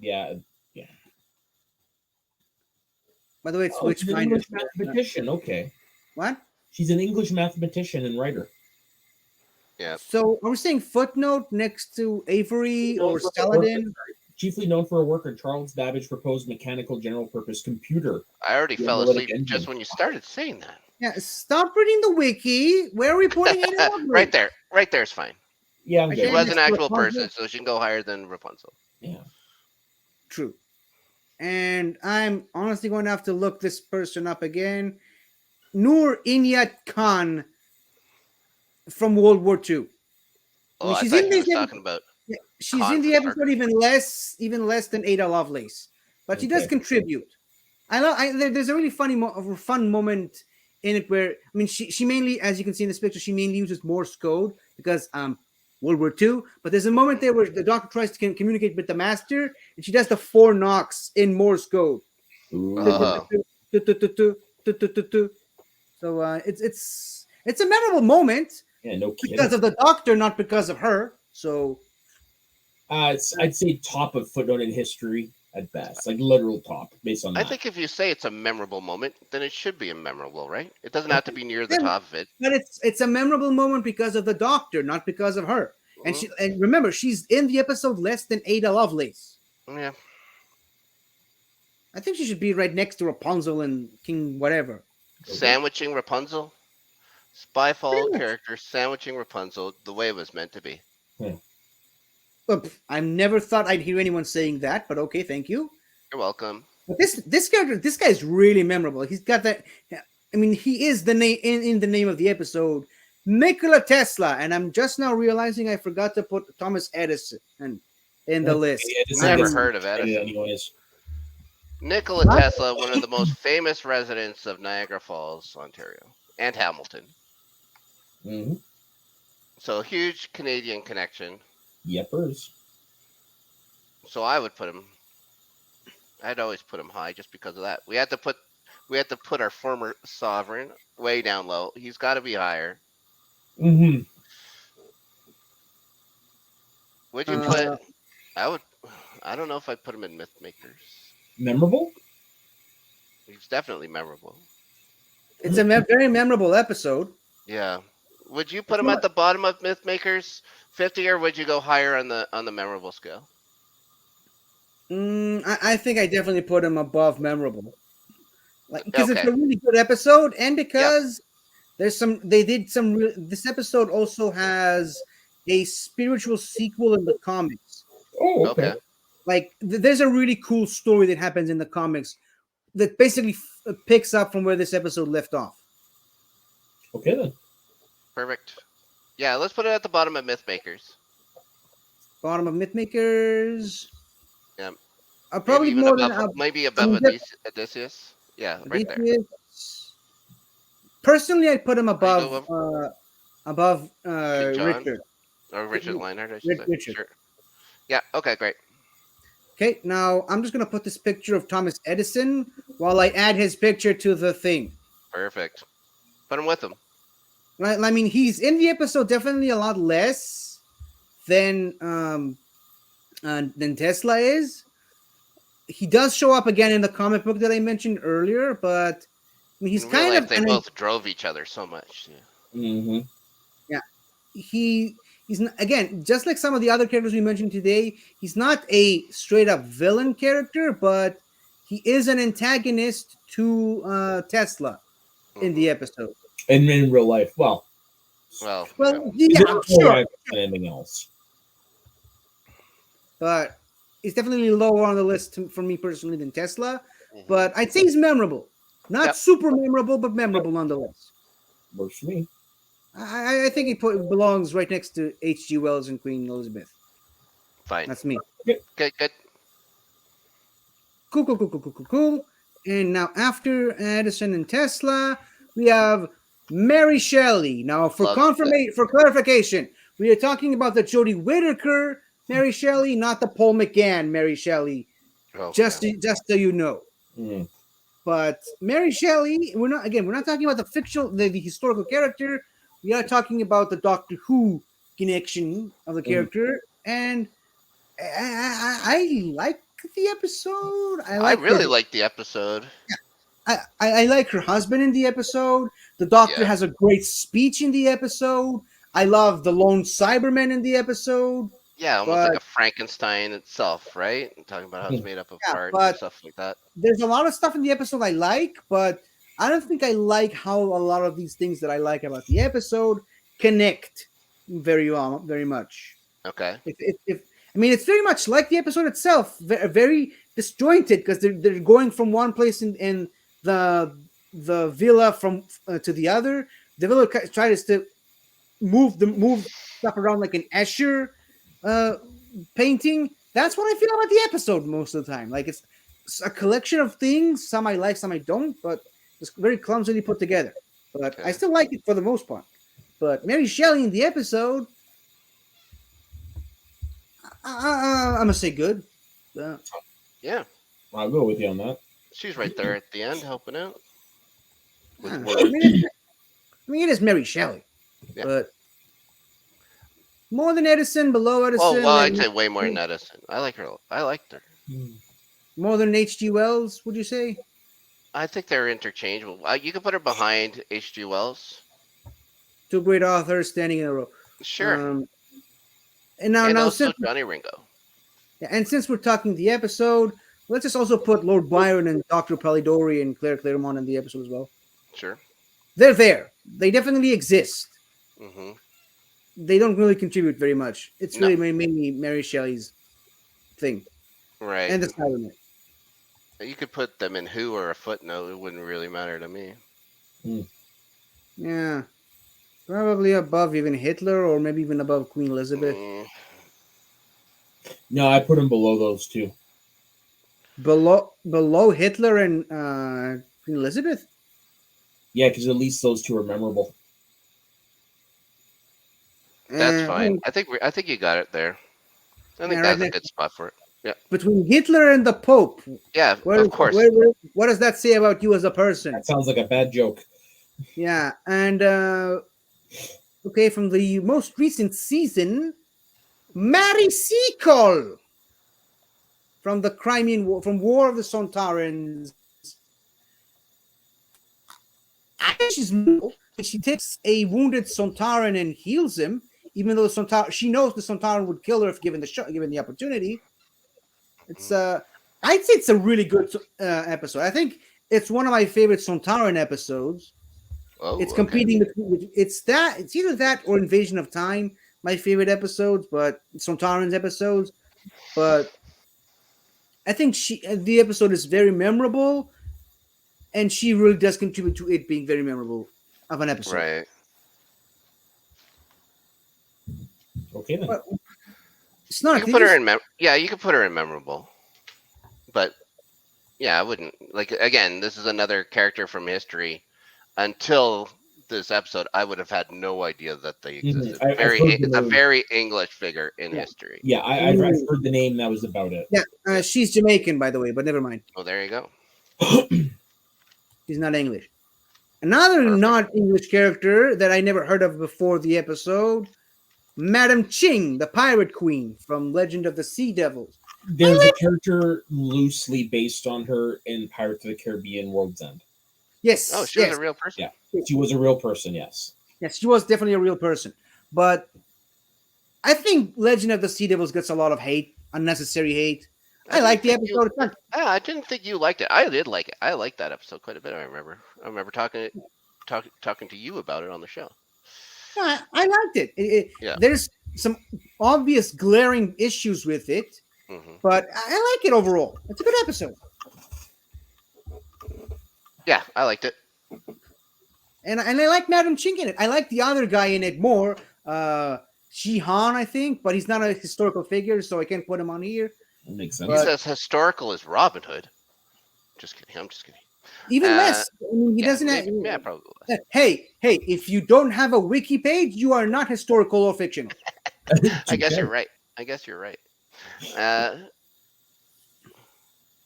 Yeah. by the way, it's Oh, she's an Witchfinder. English mathematician. Okay. What? She's an English mathematician and writer. Yeah. So are we saying footnote next to Avery or Known for her Saladin? work- Chiefly known for her work on Charles Babbage proposed mechanical general purpose computer. I already The fell analytic asleep just engine. when you started saying that. Yeah, stop reading the wiki. Where are we putting Ada Lovelace? Right there. Right there is fine. Yeah, I'm I She good. can't- was an Next to actual Rapunzel. person, so she can go higher than Rapunzel. Yeah. True. And I'm honestly going to have to look this person up again. Noor Inayat Khan from World War II. Oh, I she's thought in he was this talking about. Yeah, she's Khan in the from Star episode even less than Ada Lovelace, but she does Okay. contribute. There's a really fun moment in it where I mean she mainly, as you can see in this picture, she mainly uses Morse code because World War II. But there's a moment there where the Doctor tries to communicate with the Master, and she does the 4 knocks in Morse code. Ooh. Oh. So it's a memorable moment Yeah, no kidding. because of the Doctor, not because of her. So I'd say top of footnote in history at best, like literal top, based on I that. think if you say it's a memorable moment, then it should be a memorable, right? It doesn't have to be near the Yeah. top of it. but it's a memorable moment because of the Doctor, not because of her. And remember, she's in the episode less than Ada Lovelace. Yeah. I think she should be right next to Rapunzel and King whatever. Okay. Sandwiching Rapunzel. Spy Pretty follow much. character sandwiching Rapunzel the way it was meant to be. Hmm. I never thought I'd hear anyone saying that, but okay, thank you. You're welcome. But this character, this guy is really memorable. He's got that. I mean, he is the name in the name of the episode, Nikola Tesla, and I'm just now realizing I forgot to put Thomas Edison in the That's list. okay. Edison Never gets heard of credit Edison. anyways. Nikola Tesla, one of the most famous residents of Niagara Falls, Ontario, and Hamilton. Mm-hmm. So huge Canadian connection. Yepers. So I would put him. I'd always put him high just because of that. We had to put our former sovereign way down low. He's got to be higher. Mm-hmm. Would you put? Uh, I would. I don't know if I'd put him in Myth Makers. Memorable? He's definitely memorable. it's a very memorable episode. Yeah. Would you put It's him at not. the bottom of Myth Makers 50, or would you go higher on the memorable scale? I think I definitely put him above memorable, like because it's Okay. a really good episode, and Yep. because there's some they did some. This episode also has a spiritual sequel in the comics. Oh, okay. Okay. Like there's a really cool story that happens in the comics that basically picks up from where this episode left off. Okay then. Perfect. Yeah. Let's put it at the bottom of Myth Makers. Bottom of Mythmakers. Yeah. Maybe Probably even more than above. Maybe I above mean, Odysseus. Yeah. Right there. personally, I put him There you go. above King John Richard. or Richard Lionheart, I should say. Richard. Sure. Yeah. Okay. Great. Okay, now I'm just gonna put this picture of Thomas Edison while I add his picture to the thing. Perfect. Put him with him. Right? I mean, he's in the episode definitely a lot less than Tesla is. He does show up again in the comic book that I mentioned earlier, but I mean, he's In real kind life, of they both drove each other so much. Yeah. Mm-hmm. he's not, again, just like some of the other characters we mentioned today, he's not a straight up villain character, but he is an antagonist to Tesla in the Mhm. episode. And in real life, well, Well. Yeah. Well, he's yeah, more sure, alive than anything else. but he's definitely lower on the list for me personally than Tesla. Mhm. But I'd say he's memorable, not Yep. super memorable, but memorable nonetheless. Works for me. I think he belongs right next to H.G. Wells and Queen Elizabeth. Fine. That's me. Okay. Good. Cool. And now after Edison and Tesla, we have Mary Shelley. Now for Love that. for clarification, we are talking about the Jodie Whittaker Mary Shelley, not the Paul McGann Mary Shelley. Oh, Just yeah. just so you know. Mm. But Mary Shelley, we're not talking about the fictional, the historical character. We are talking about the Doctor Who connection of the character, and I like the episode. I really like the episode. I like her husband in the episode. The Doctor Yeah. has a great speech in the episode. I love the lone Cyberman in the episode. Yeah, almost like But a Frankenstein itself, right? And talking about how it's made up of yeah, parts but and stuff like that. there's a lot of stuff in the episode I like, but I don't think I like how a lot of these things that I like about the episode connect very much. Okay. If I mean, it's very much like the episode itself, very disjointed because they're going from one place in the villa from to the other. The villa tries to move stuff around like an Escher painting. That's what I feel about the episode most of the time. Like it's a collection of things. Some I like, some I don't, but it's very clumsily put together. But I Okay. still like it for the most part. But Mary Shelley in the episode, I'm gonna say good. Yeah. I'll go with you on that. She's right there at the end helping out. With I work. mean, it is Mary Shelley, Yeah. but more than Edison, below Edison, Oh, well, I'd and say way more than Edison. I like her. I liked her. more than H.G. Wells. Would you say? I think they're interchangeable. You could put her behind H.G. Wells. Two great authors standing in a row. Sure. And now, and now also since Johnny Ringo. and since we're talking the episode, Let's just also put Lord Byron and Dr. Polidori and Claire Claremont in the episode as well. Sure. They're there. They definitely exist. Hmm. They don't really contribute very much. It's No. really mainly Mary Shelley's thing Right. and the Siren. You could put them in Who or a footnote. It wouldn't really matter to me. Hmm. Yeah, probably above even Hitler or maybe even above Queen Elizabeth. Mm, No, I put him below those two. Below Hitler and Queen Elizabeth. Yeah, because at least those two are memorable. that's I fine. mean, I think you got it there. I yeah, think right that's a next good spot for it. Yeah. between Hitler and the Pope. Yeah. Where, Of course. what does that say about you as a person? That sounds like a bad joke. Yeah, and okay, from the most recent season, Mary Seacole from the Crimean War, from War of the Sontarans. I think she's memorable. She takes a wounded Sontaran and heals him, even though she knows the Sontaran would kill her if given the opportunity. It's I'd say it's a really good episode. I think it's one of my favorite Sontaran episodes. It's Oh, okay. competing with it's either that or Invasion of Time, my favorite episodes, but Sontaran's episodes. But I think the episode is very memorable, and she really does contribute to it being very memorable of an episode. Right. Okay then. But You Snark, can did put you? her in yeah, you can put her in memorable. But yeah, I wouldn't like again, this is another character from history. Until this episode, I would have had no idea that they existed. I've heard the It's a name. very English figure in Yeah. history. Yeah, I've heard the name. That was about it. Yeah, Yeah. she's Jamaican, by the way, but never mind. Oh, there you go. She's not English. Another Perfect. not English character that I never heard of before the episode, Madam Ching, the Pirate Queen from Legend of the Sea Devils. There's a character loosely based on her in Pirates of the Caribbean: World's End. Yes, Oh, she was yes, a real person. Yeah, she was a real person. Yes. yes, she was definitely a real person. But I think Legend of the Sea Devils gets a lot of hate, unnecessary hate. I like the episode. I didn't think you liked it. I did like it. I liked that episode quite a bit. I remember. I remember talking to you about it on the show. I liked it. Yeah. There's some obvious glaring issues with it, Hmm. but I like it overall. It's a good episode. Yeah, I liked it. And I like Madam Ching in it. I like the other guy in it more. Shihan, I think, but he's not a historical figure, so I can't put him on here. That makes sense. He's as historical as Robin Hood. Just kidding. I'm just kidding. Even less. I mean, he Yeah, doesn't have. maybe, yeah, probably less. Hey, if you don't have a wiki page, you are not historical or fictional. I guess you're right. Uh,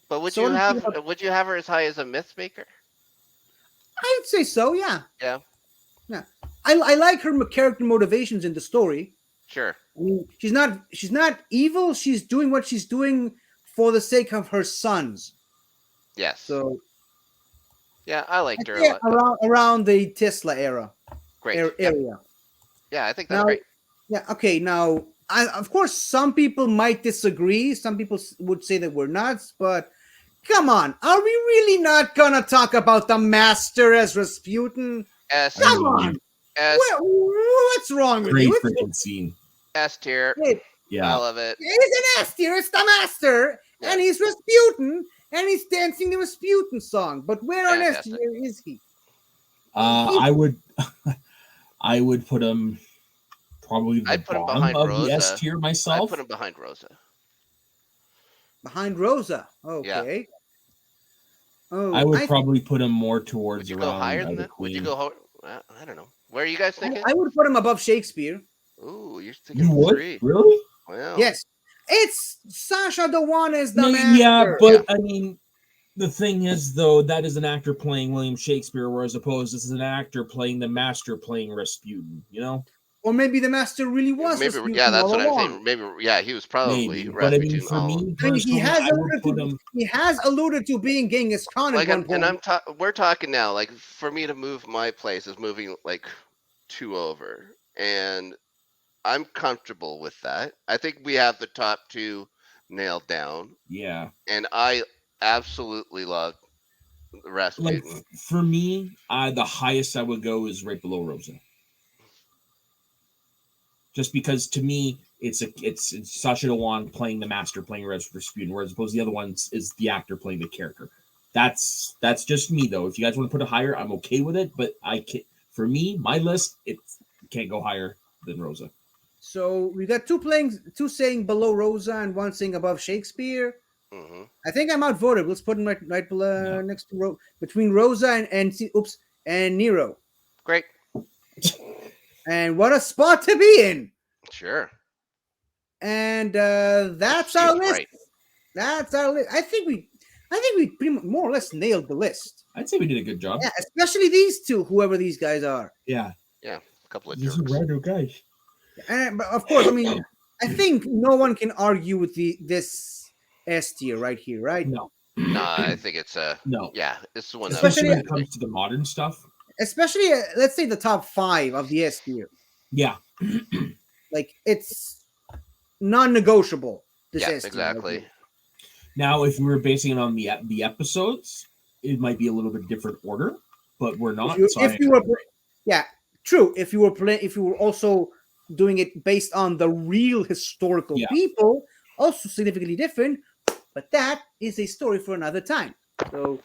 but would So you what do you have would you have her as high as a myth maker? I'd say so. Yeah, Yeah, yeah. I like her character motivations in the story. sure. I mean, she's not evil. She's doing what she's doing for the sake of her sons. Yes. So Yeah, I liked her a yeah, lot. around the Tesla Great. Yeah, area. yeah, I think that's Now, great. yeah, okay. Now, of course, some people might disagree. Some people would say that we're nuts, but come on, are we really not gonna talk about the Master as Rasputin? S Come on, S what's wrong with Great you? freaking scene. S tier. I Yeah. I love it. He's an S tier. It's the Master, Yeah. and he's Rasputin, and he's dancing the Rasputin song. But where on S Fantastic. tier is he? I would, I would put him probably the I'd put him bottom behind of the Rosa. S tier I myself. put him behind Rosa. Behind Rosa. Okay. Oh, I would probably put him more towards Would you go around higher than the that? Would you Queen. go? I don't know. Where are you guys thinking? I would put him above Shakespeare. Ooh, you're thinking You would 3. really? Wow. Yes, it's Sasha Dewan as the No, Master. yeah, but I mean, the thing is, though, that is an actor playing William Shakespeare, whereas opposed this is an actor playing the Master playing Rasputin. You know, Or maybe the Master really was Maybe. Rasputin Yeah, that's all what I'm along. saying. Maybe. Yeah, he was probably maybe. But I mean, Rasputin for all. me I mean, personally, I would put him. he has alluded to being Genghis Khan Like, at one point. we're talking now. Like, for me to move my place is moving like 2 over, and I'm comfortable with that. I think we have the top 2 nailed down, Yeah. and I absolutely loved Like Rasputin. for me, the highest I would go is right below Rosa. Just because to me it's Sacha Dhawan playing the master, playing Rasputin, whereas opposed to the other ones is the actor playing the character. That's just me though. If you guys want to put it higher, I'm okay with it. But I can for me, my list it can't go higher than Rosa. So we got two saying below Rosa and one saying above Shakespeare. Hmm. I think I'm outvoted. Let's put him right below Yeah. next to between Rosa and Nero. Great. And what a spot to be in! Sure. And that's our Seems list. right. That's our list. I think we pretty much more or less nailed the list. I'd say we did a good job. Yeah, especially these two, whoever these guys are. Yeah. Yeah. A couple of These are jerks. random guys. And but of course, I mean, I think no one can argue with this S tier right here, right? No. No, I think it's No. yeah, it's the one that Especially Especially, when it comes to the modern stuff. especially let's say the top 5 of the S tier. Yeah. Like it's non-negotiable. This yeah, S tier. Right exactly. here. Now, if we were basing it on the episodes, it might be a little bit different order, but we're not. If you were, yeah, true. If you were also doing it based on the real historical Yeah. people, also significantly different. But that is a story for another time. So,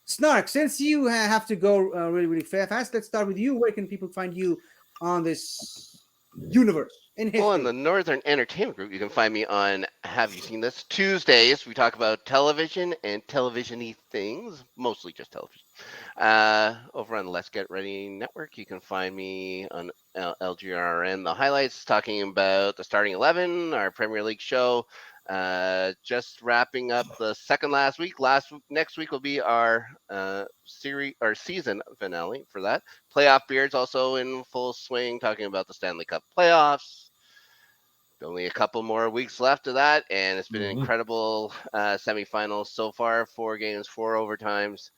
Snark, since you have to go really fast, let's start with you. Where can people find you on this universe in history? Well, in the Northern Entertainment Group, you can find me on Have You Seen This? Tuesdays, we talk about television and television-y things, mostly just television. Over on the Let's Get Ready Network, you can find me on LGRN, the highlights, talking about the Starting 11, our Premier League show. Just wrapping up the second last week. Next week will be our season finale for that. Playoff Beards also in full swing, talking about the Stanley Cup playoffs. Only a couple more weeks left of that, and it's been an incredible semifinals so far. 4 games, 4 overtimes.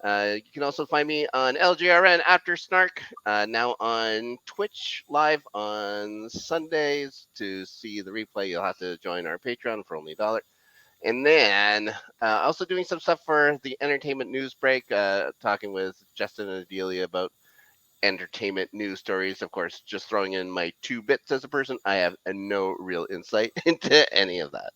You can also find me on LGRN after Snark, now on Twitch live on Sundays. To see the replay, you'll have to join our Patreon for only $1. And then also doing some stuff for the entertainment news break, talking with Justin and Adelia about entertainment news stories. Of course, just throwing in my 2 bits as a person. I have no real insight into any of that.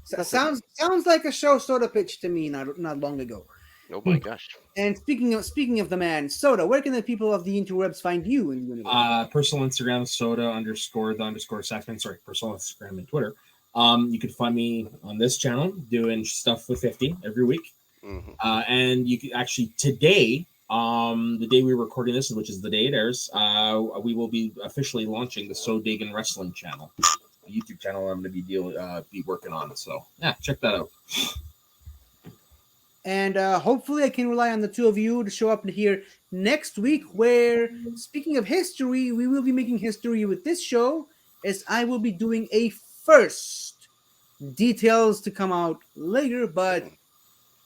Sounds like a show Soda pitched to me not long ago. Oh my gosh. And speaking of the man, Soda, where can the people of the interwebs find you in the universe? Personal Instagram, soda _ Saxman. Sorry, personal Instagram and Twitter. You can find me on this channel doing stuff with 50 every week. Mm-hmm. And you can actually today, the day we're recording this, which is the day it airs, we will be officially launching the So Dagon Wrestling channel, a YouTube channel I'm going to be working on. So yeah, check that out. And hopefully I can rely on the two of you to show up here next week where, speaking of history, we will be making history with this show as I will be doing a first. Details to come out later, but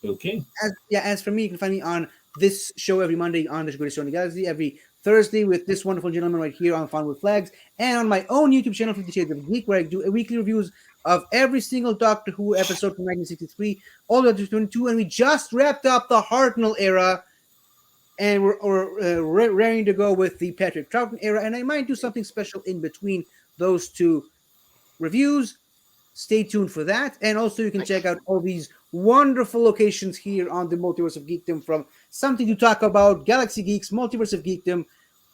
okay. As for me, you can find me on this show every Monday on the Greatest Show in the Galaxy, every Thursday with this wonderful gentleman right here on Fun with Flags, and on my own YouTube channel, 50 Shades of Geek, where I do weekly reviews of every single Doctor Who episode from 1963 all the way up to 22, and we just wrapped up the Hartnell era, and we're raring to go with the Patrick Troughton era, and I might do something special in between those two reviews. Stay tuned for that, and also you can check out all these wonderful locations here on the Multiverse of Geekdom, from Something to Talk About, Galaxy Geeks, Multiverse of Geekdom,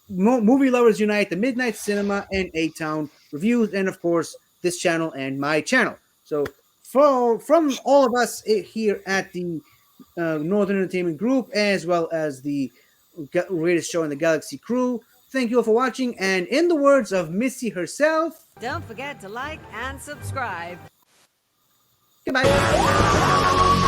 Movie Lovers Unite, The Midnight Cinema, and A-Town Reviews, and of course this channel and my channel. So from all of us here at the Northern Entertainment Group, as well as the Greatest Show in the Galaxy crew, thank you all for watching, and in the words of Missy herself, don't forget to like and subscribe. goodbye.